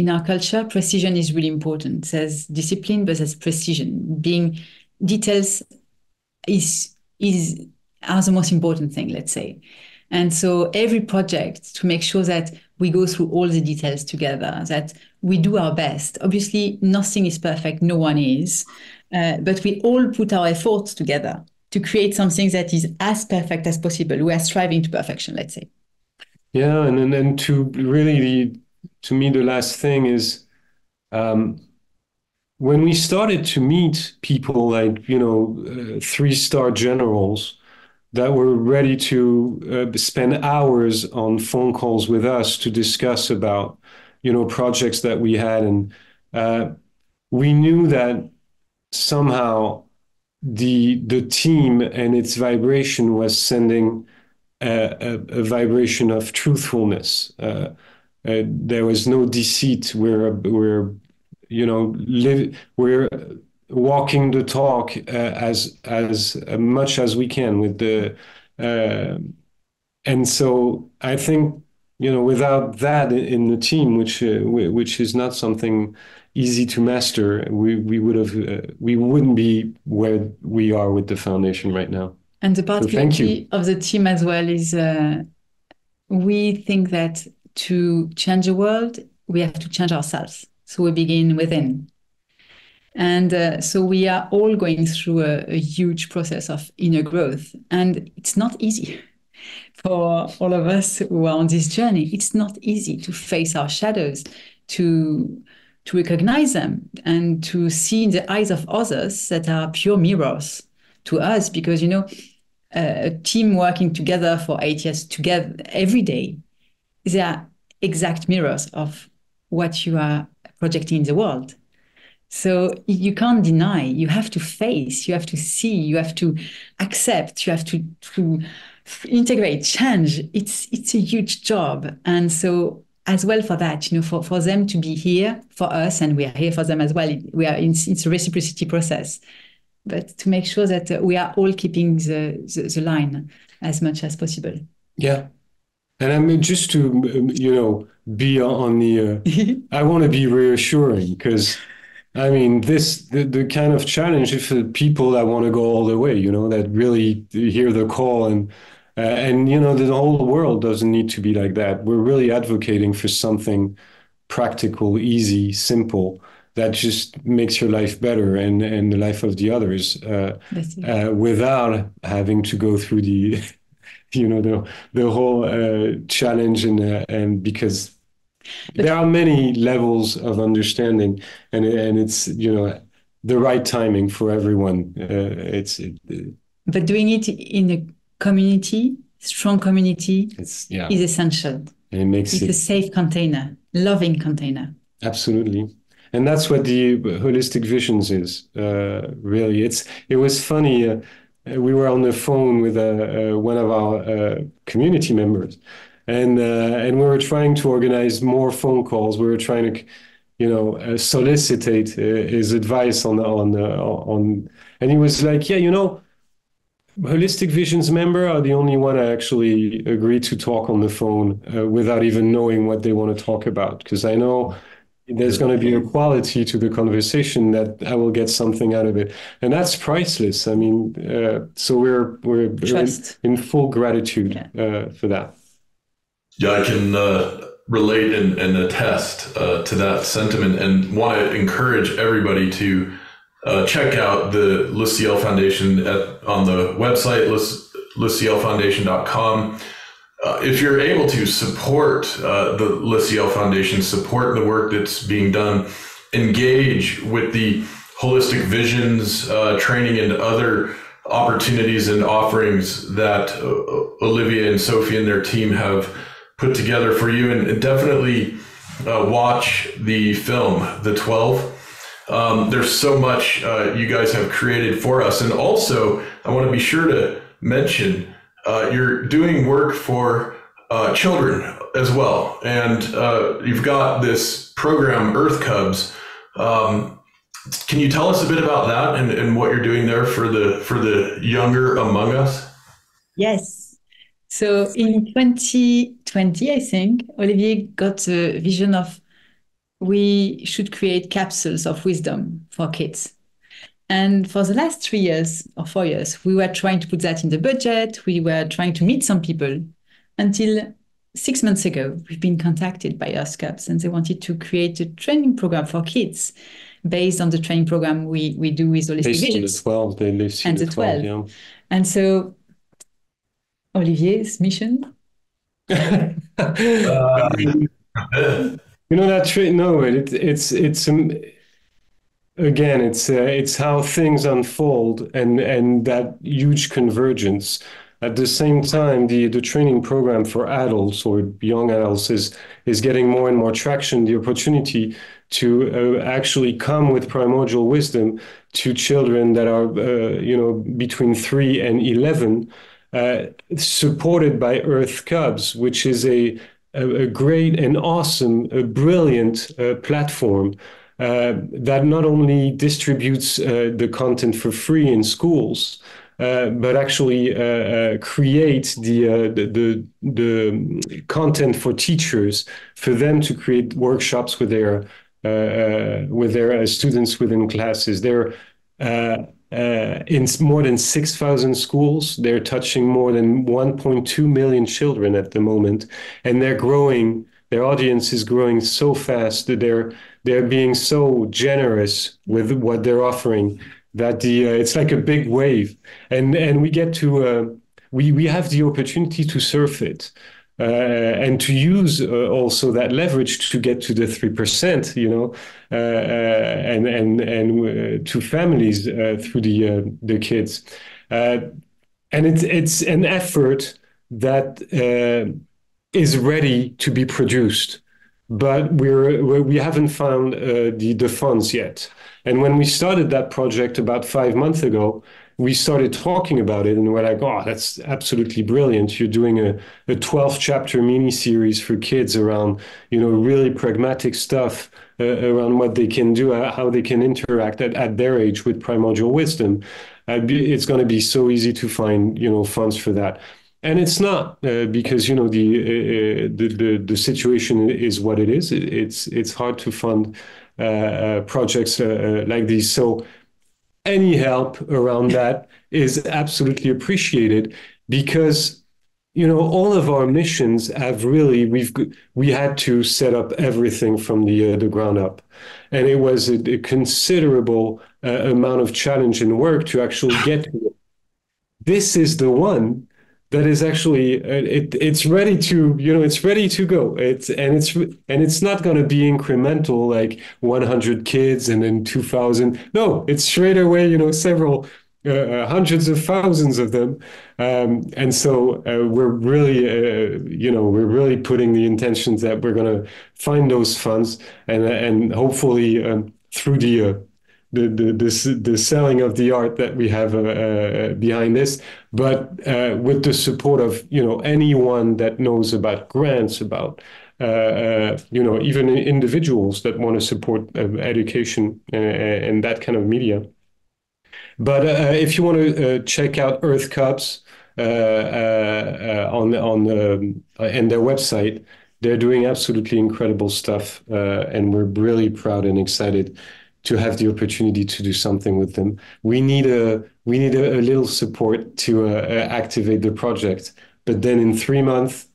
our culture, precision is really important. There's discipline, but there's precision. Being details are the most important thing, let's say. And so every project, to make sure that we go through all the details together, that we do our best. Obviously, nothing is perfect. No one is. But we all put our efforts together to create something that is as perfect as possible. We are striving to perfection, let's say. Yeah, and then to really, to me, the last thing is when we started to meet people like, 3-star generals that were ready to spend hours on phone calls with us to discuss about, projects that we had. And we knew that somehow the team and its vibration was sending a vibration of truthfulness. There was no deceit. We're walking the talk as much as we can with the, and so I think without that in the team, which is not something easy to master, we wouldn't be where we are with the foundation right now. And the particularity of the team as well is we think that to change the world, we have to change ourselves. So we begin within. And so we are all going through a huge process of inner growth. And it's not easy for all of us who are on this journey. It's not easy to face our shadows, to recognize them, and to see in the eyes of others that are pure mirrors to us. Because, a team working together for 8 years together every day, they are exact mirrors of what you are projecting in the world. So you can't deny, you have to face, you have to see, you have to accept, you have to integrate, change. It's a huge job. And so as well for that, for them to be here for us, and we are here for them as well. It's a reciprocity process, but to make sure that we are all keeping the line as much as possible. Yeah. And I mean, just to, be on the, I want to be reassuring, because I mean, the kind of challenge if people that want to go all the way, that really hear the call, and the whole world doesn't need to be like that. We're really advocating for something practical, easy, simple, that just makes your life better and the life of the others, without having to go through the, the whole challenge, and because there are many levels of understanding, and it's the right timing for everyone. But doing it in a community, strong community, is essential. And it makes it's a safe container, loving container. Absolutely. And that's what the Holistic Visions is. Really, it was funny. We were on the phone with one of our community members. And we were trying to organize more phone calls. We were trying to, solicitate his advice on, and he was like, Holistic Visions member are the only one I actually agree to talk on the phone without even knowing what they want to talk about, because I know there's going to be a quality to the conversation that I will get something out of it, and that's priceless. I mean, so we're in full gratitude for that. Yeah, I can relate and attest to that sentiment, and want to encourage everybody to check out the Ciel Foundation on the website, cielfoundation.com. If you're able to support the Ciel Foundation, support the work that's being done, engage with the Holistic Visions training and other opportunities and offerings that Olivier and Sophie and their team have put together for you, and definitely watch the film, The 12. There's so much you guys have created for us. And also, I want to be sure to mention, you're doing work for children as well. And you've got this program, Earth Cubs. Can you tell us a bit about that and what you're doing there for the younger among us? Yes. So in 2020, I think, Olivier got the vision of we should create capsules of wisdom for kids. And for the last 3 years or 4 years, we were trying to put that in the budget. We were trying to meet some people until 6 months ago. We've been contacted by Earth Cubs, and they wanted to create a training program for kids based on the training program we do with Holistic Visions. And the 12. Yeah. And so Olivier's mission. It's how things unfold, and that huge convergence. At the same time, the training program for adults or young adults is getting more and more traction. The opportunity to actually come with primordial wisdom to children that are between 3 and 11. Supported by Earth Cubs, which is a great and awesome, brilliant platform that not only distributes the content for free in schools, but actually creates the content for teachers, for them to create workshops with their students within classes. They're in more than 6,000 schools. They're touching more than 1.2 million children at the moment, and they're growing. Their audience is growing so fast that they're being so generous with what they're offering that it's like a big wave, and we get to we have the opportunity to surf it. And to use also that leverage to get to the 3%, and to families through the kids, and it's an effort that is ready to be produced, but we haven't found the funds yet. And when we started that project about 5 months ago, we started talking about it, and we're like, oh, that's absolutely brilliant. You're doing a 12 chapter mini series for kids around, really pragmatic stuff around what they can do, how they can interact at their age with primordial wisdom. It's going to be so easy to find, funds for that. And it's not because, the situation is what it is. It's hard to fund projects like these. So any help around that is absolutely appreciated, because all of our missions have really we had to set up everything from the ground up, and it was a considerable amount of challenge and work to actually get to it. This is the one that is actually it's ready to it's ready to go. It's not going to be incremental, like 100 kids and then 2,000. No, it's straight away several hundreds of thousands of them, and so we're really putting the intentions that we're going to find those funds, and hopefully through the selling of the art that we have behind this, but with the support of anyone that knows about grants, about even individuals that want to support education and that kind of media. But if you want to check out Earth Cups on and their website, they're doing absolutely incredible stuff, and we're really proud and excited to have the opportunity to do something with them. We need a little support to activate the project, but then in 3 months,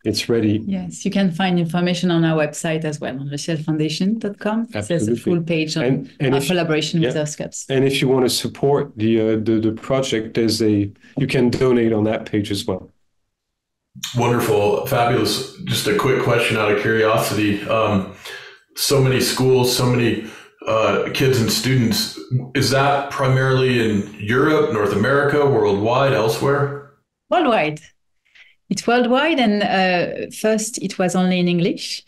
it's ready. Yes, you can find information on our website as well, on the cielfoundation.com. There's a full page on our collaboration with Earth Cups. And if you want to support the project, you can donate on that page as well. Wonderful, fabulous. Just a quick question out of curiosity. So many schools, so many kids and students. Is that primarily in Europe, North America, worldwide, elsewhere? Worldwide. It's worldwide, and first it was only in English,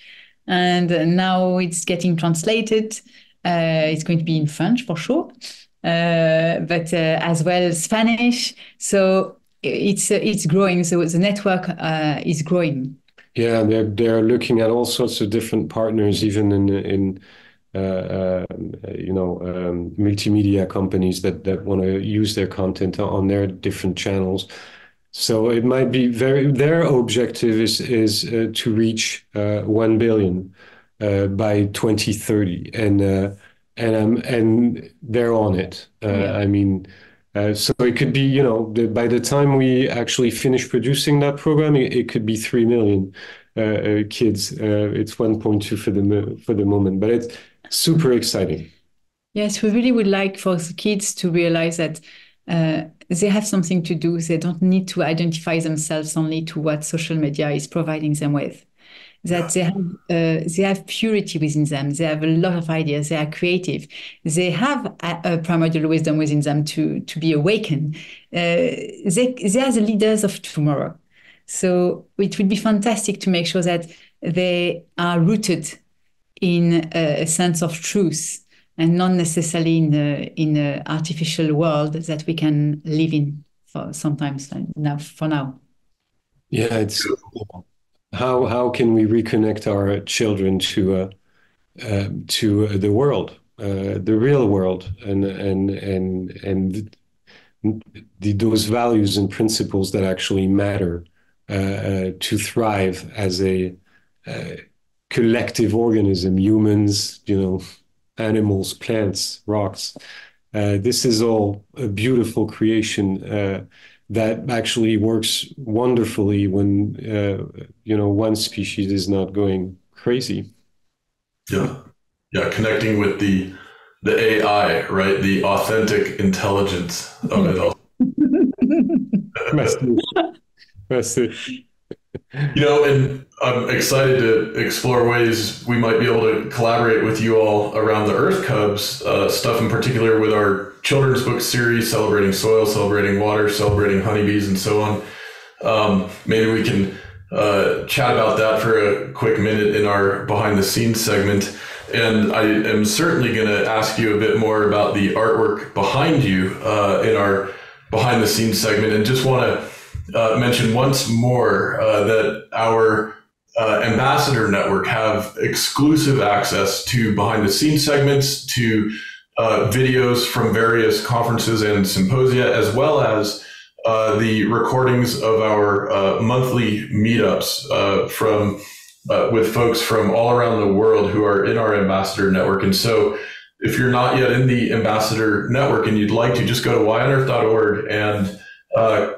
and now it's getting translated. It's going to be in French for sure, but as well as Spanish. So it's growing. So the network is growing. Yeah, they're looking at all sorts of different partners, even in multimedia companies that want to use their content on their different channels. So it might be their objective is to reach 1 billion by 2030, and they're on it. I mean, so it could be by the time we actually finish producing that program, it could be 3 million kids. It's 1.2 for the moment, but it's super exciting. Yes, we really would like for the kids to realize that they have something to do. They don't need to identify themselves only to what social media is providing them with. That they have purity within them. They have a lot of ideas. They are creative. They have a primordial wisdom within them to be awakened. They are the leaders of tomorrow. So it would be fantastic to make sure that they are rooted in a sense of truth, and not necessarily in an artificial world that we can live in for sometimes for now. Yeah, it's how can we reconnect our children to the world, the real world, and those values and principles that actually matter to thrive as a collective organism, humans, animals, plants, rocks. This is all a beautiful creation that actually works wonderfully when one species is not going crazy. Yeah, Yeah, connecting with the AI, right? The authentic intelligence of it all. Merci. Merci. And I'm excited to explore ways we might be able to collaborate with you all around the Earth Cubs stuff, in particular with our children's book series, celebrating soil, celebrating water, celebrating honeybees, and so on. Maybe we can chat about that for a quick minute in our behind the scenes segment. And I am certainly going to ask you a bit more about the artwork behind you in our behind the scenes segment, and just want to mention once more that our ambassador network have exclusive access to behind the scenes segments, to videos from various conferences and symposia, as well as the recordings of our monthly meetups from with folks from all around the world who are in our ambassador network. And so if you're not yet in the ambassador network and you'd like to, just go to whyonearth.org and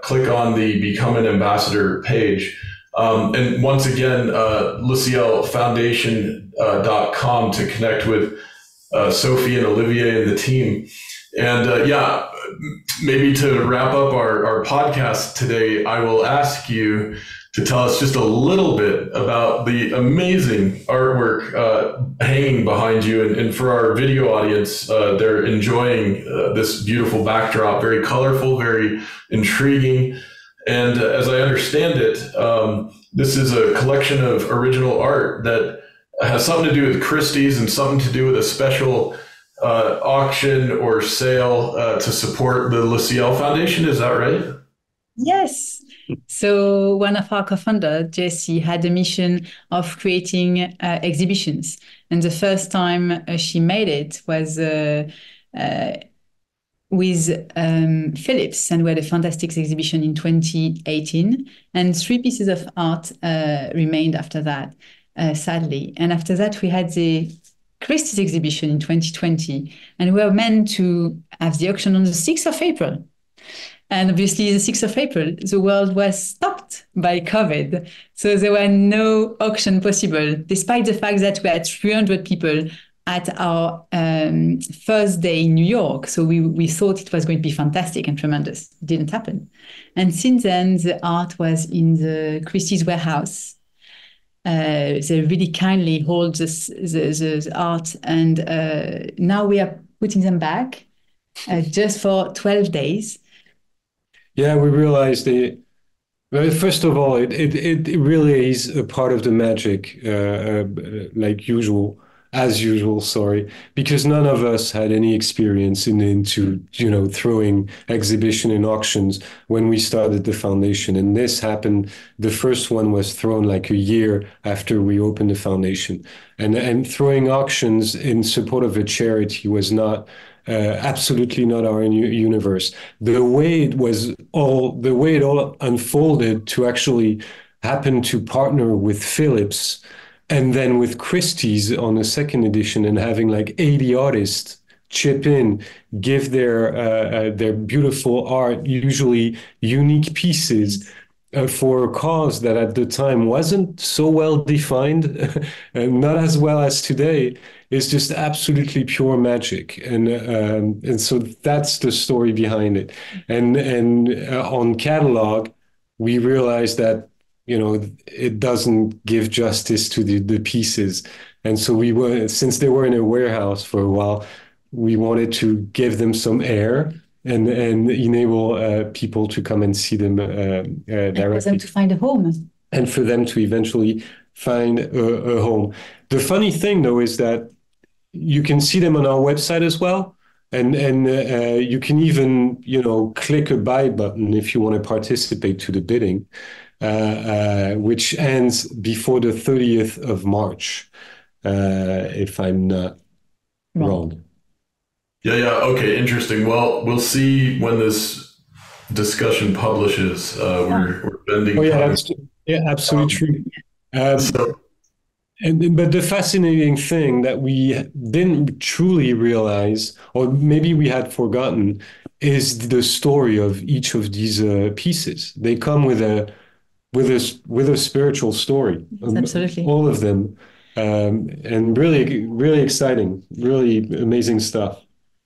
click on the Become an Ambassador page. And once again, cielfoundation.com to connect with Sophie and Olivier and the team. And maybe to wrap up our podcast today, I will ask you to tell us just a little bit about the amazing artwork hanging behind you. And for our video audience, they're enjoying this beautiful backdrop, very colorful, very intriguing. And as I understand it, this is a collection of original art that has something to do with Christie's and something to do with a special auction or sale to support the Ciel Foundation. Is that right? Yes. So one of our co-founders, Jessie, had a mission of creating exhibitions. And the first time she made it was with Philips, and we had a fantastic exhibition in 2018. And 3 pieces of art remained after that, sadly. And after that, we had the Christie's exhibition in 2020. And we were meant to have the auction on the 6th of April. And obviously, the 6th of April, the world was stopped by COVID. So there were no auction possible, despite the fact that we had 300 people at our first day in New York. So we thought it was going to be fantastic and tremendous. It didn't happen. And since then, the art was in the Christie's warehouse. They really kindly hold the art. And now we are putting them back just for 12 days. Yeah, we realized well, first of all, it really is a part of the magic, as usual, sorry, because none of us had any experience into throwing exhibition and auctions when we started the foundation. And this happened, the first one was thrown like a year after we opened the foundation. And throwing auctions in support of a charity was not absolutely not our universe. The way it all unfolded to actually happen to partner with Philips and then with Christie's on the second edition, and having like 80 artists chip in, give their beautiful art, usually unique pieces, for a cause that at the time wasn't so well defined, and not as well as today, is just absolutely pure magic. And so that's the story behind it. And on catalog, we realized that it doesn't give justice to the pieces. And so since they were in a warehouse for a while, we wanted to give them some air and enable people to come and see them directly. And for them to find a home. And for them to eventually find a home. The funny thing, though, is that you can see them on our website as well. And you can even, click a buy button if you want to participate to the bidding, which ends before the 30th of March, if I'm not wrong. Yeah. Okay, interesting. Well, we'll see when this discussion publishes. We're bending time. Absolutely true. But the fascinating thing that we didn't truly realize, or maybe we had forgotten, is the story of each of these pieces. They come with a spiritual story. Absolutely. All of them. and really, really exciting, really amazing stuff.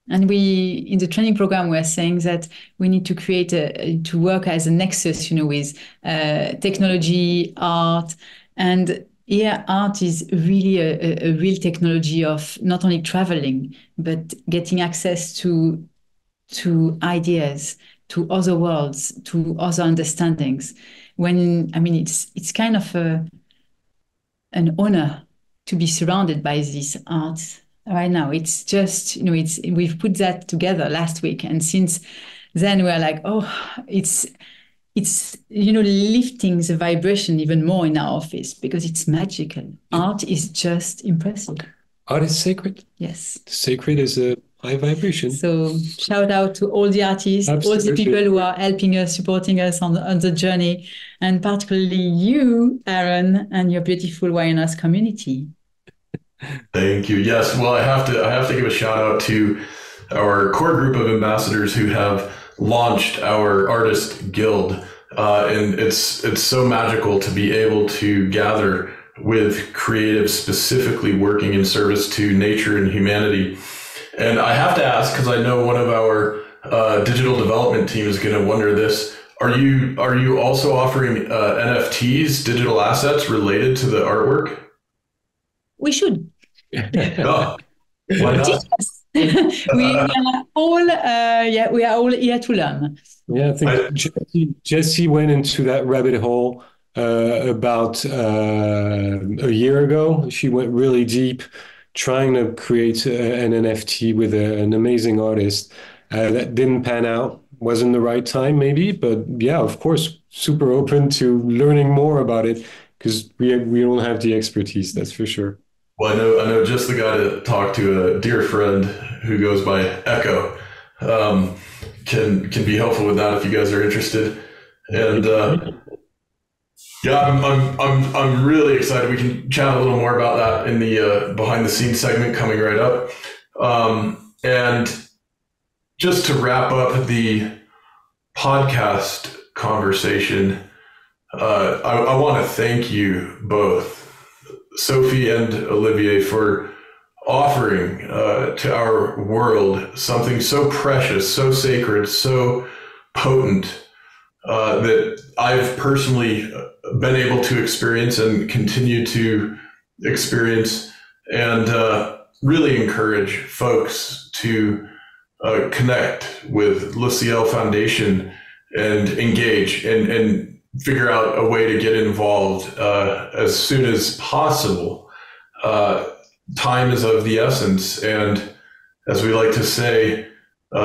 And we, in the training program, we're saying that we need to create to work as a nexus, with technology, art, and yeah, art is really a real technology of not only traveling but getting access to ideas, to other worlds, to other understandings. It's kind of an honor to be surrounded by this art right now. It's just, we've put that together last week. And since then we're like, oh, it's lifting the vibration even more in our office because it's magical. Art is just impressive. Art is sacred. Yes. Sacred is a high vibration. So shout out to all the artists, Absolutely. All the people who are helping us, supporting us on the journey, and particularly you, Aaron, and your beautiful Wine community. Thank you. Yes. Well, I have to give a shout out to our core group of ambassadors who have launched our artist guild. And it's so magical to be able to gather with creatives specifically working in service to nature and humanity. And I have to ask, because I know one of our digital development team is going to wonder this. Are you also offering NFTs, digital assets related to the artwork? We should. Oh, why not? we are all here to learn. Yeah, I think Jessie went into that rabbit hole about a year ago. She went really deep trying to create an NFT with an amazing artist. That didn't pan out. Wasn't the right time, maybe. But yeah, of course, super open to learning more about it because we don't have the expertise, that's for sure. Well, I know just the guy to talk to, a dear friend who goes by Echo, can be helpful with that if you guys are interested. And yeah, I'm really excited. We can chat a little more about that in the behind the scenes segment coming right up. And just to wrap up the podcast conversation, I want to thank you both, Sophie and Olivier, for offering to our world something so precious, so sacred, so potent that I've personally been able to experience and continue to experience, and really encourage folks to connect with Ciel Foundation and engage and figure out a way to get involved as soon as possible. Time is of the essence, and as we like to say,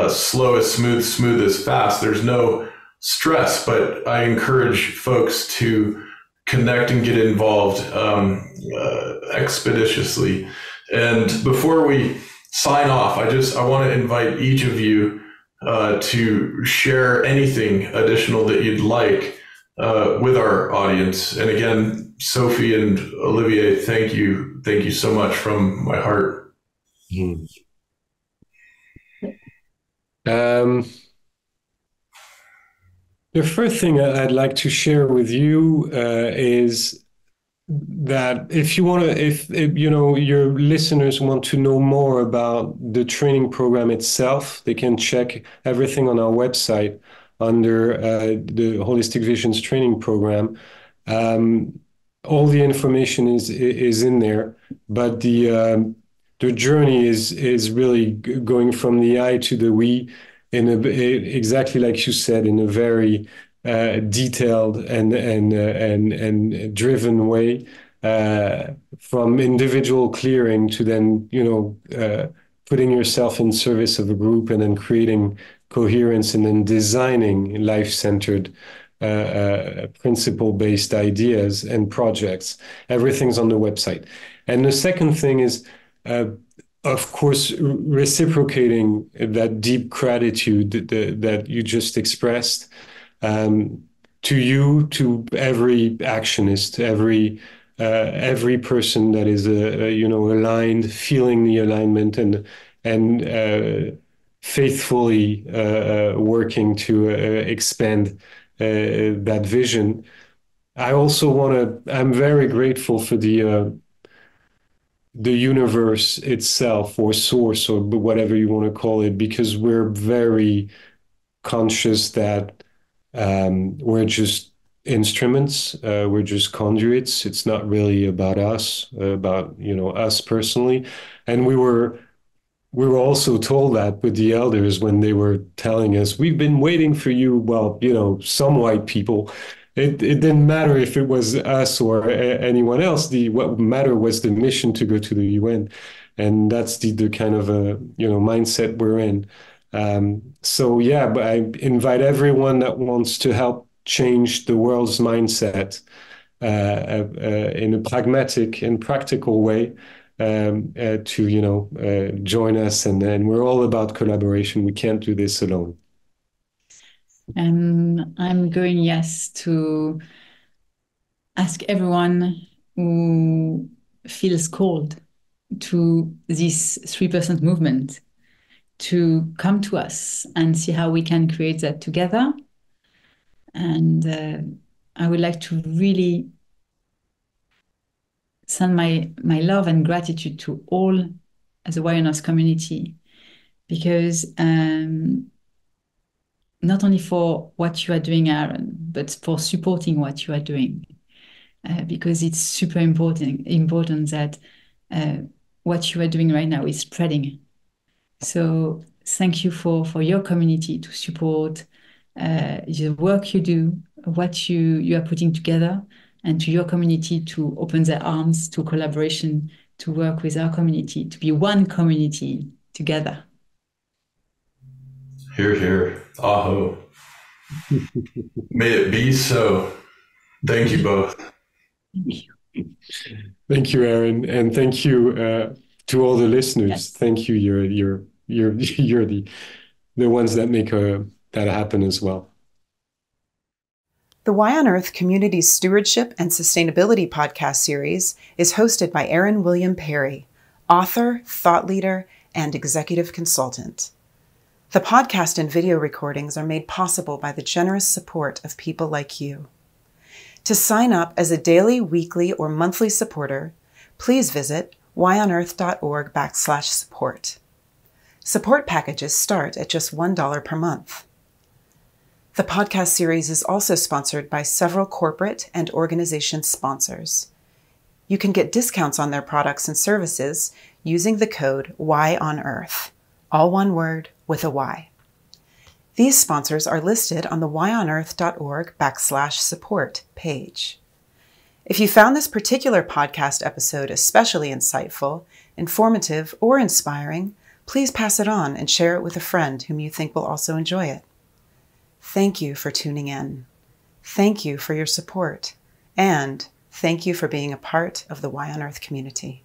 slow is smooth, smooth is fast. There's no stress, but I encourage folks to connect and get involved expeditiously. And before we sign off, I want to invite each of you to share anything additional that you'd like with our audience. And again, Sophie and Olivier, thank you so much from my heart. The first thing I'd like to share with you is that if your listeners want to know more about the training program itself, they can check everything on our website under the Holistic Visions training program. All the information is in there, but the journey is really going from the I to the we, exactly like you said, in a very detailed and driven way, from individual clearing to then putting yourself in service of a group, and then creating coherence, and then designing life-centered principle-based ideas and projects. Everything's on the website. And the second thing is, of course, reciprocating that deep gratitude that you just expressed, to you, to every actionist, every person that is aligned, feeling the alignment, and faithfully working to expand that vision. I'm very grateful for the the universe itself, or source, or whatever you want to call it, because we're very conscious that we're just instruments, we're just conduits. It's not really about us, about us personally. And we were also told that with the elders when they were telling us, we've been waiting for you. Well, some white people. It didn't matter if it was us or anyone else. What mattered was the mission to go to the UN, and that's the kind of mindset we're in. So yeah, but I invite everyone that wants to help change the world's mindset in a pragmatic and practical way to join us, and then we're all about collaboration. We can't do this alone. And I'm going, yes, to ask everyone who feels called to this 3% movement to come to us and see how we can create that together. And I would like to really send my love and gratitude to all the Why on Earth community, because not only for what you are doing, Aaron, but for supporting what you are doing, because it's super important that what you are doing right now is spreading. So thank you for your community to support the work you do, what you are putting together, and to your community to open their arms to collaboration, to work with our community, to be one community together. Hear, hear. Aho. May it be so. Thank you both. Thank you. Thank you, Aaron, and thank you to all the listeners. Yes. Thank you. You're the ones that make that happen as well. The Why on Earth Community Stewardship and Sustainability podcast series is hosted by Aaron William Perry, author, thought leader, and executive consultant. The podcast and video recordings are made possible by the generous support of people like you. To sign up as a daily, weekly, or monthly supporter, please visit whyonearth.org/support. Support packages start at just $1 per month. The podcast series is also sponsored by several corporate and organization sponsors. You can get discounts on their products and services using the code WHYONEARTH, all one word with a Y. These sponsors are listed on the whyonearth.org/support page. If you found this particular podcast episode especially insightful, informative, or inspiring, please pass it on and share it with a friend whom you think will also enjoy it. Thank you for tuning in. Thank you for your support. And thank you for being a part of the Why on Earth community.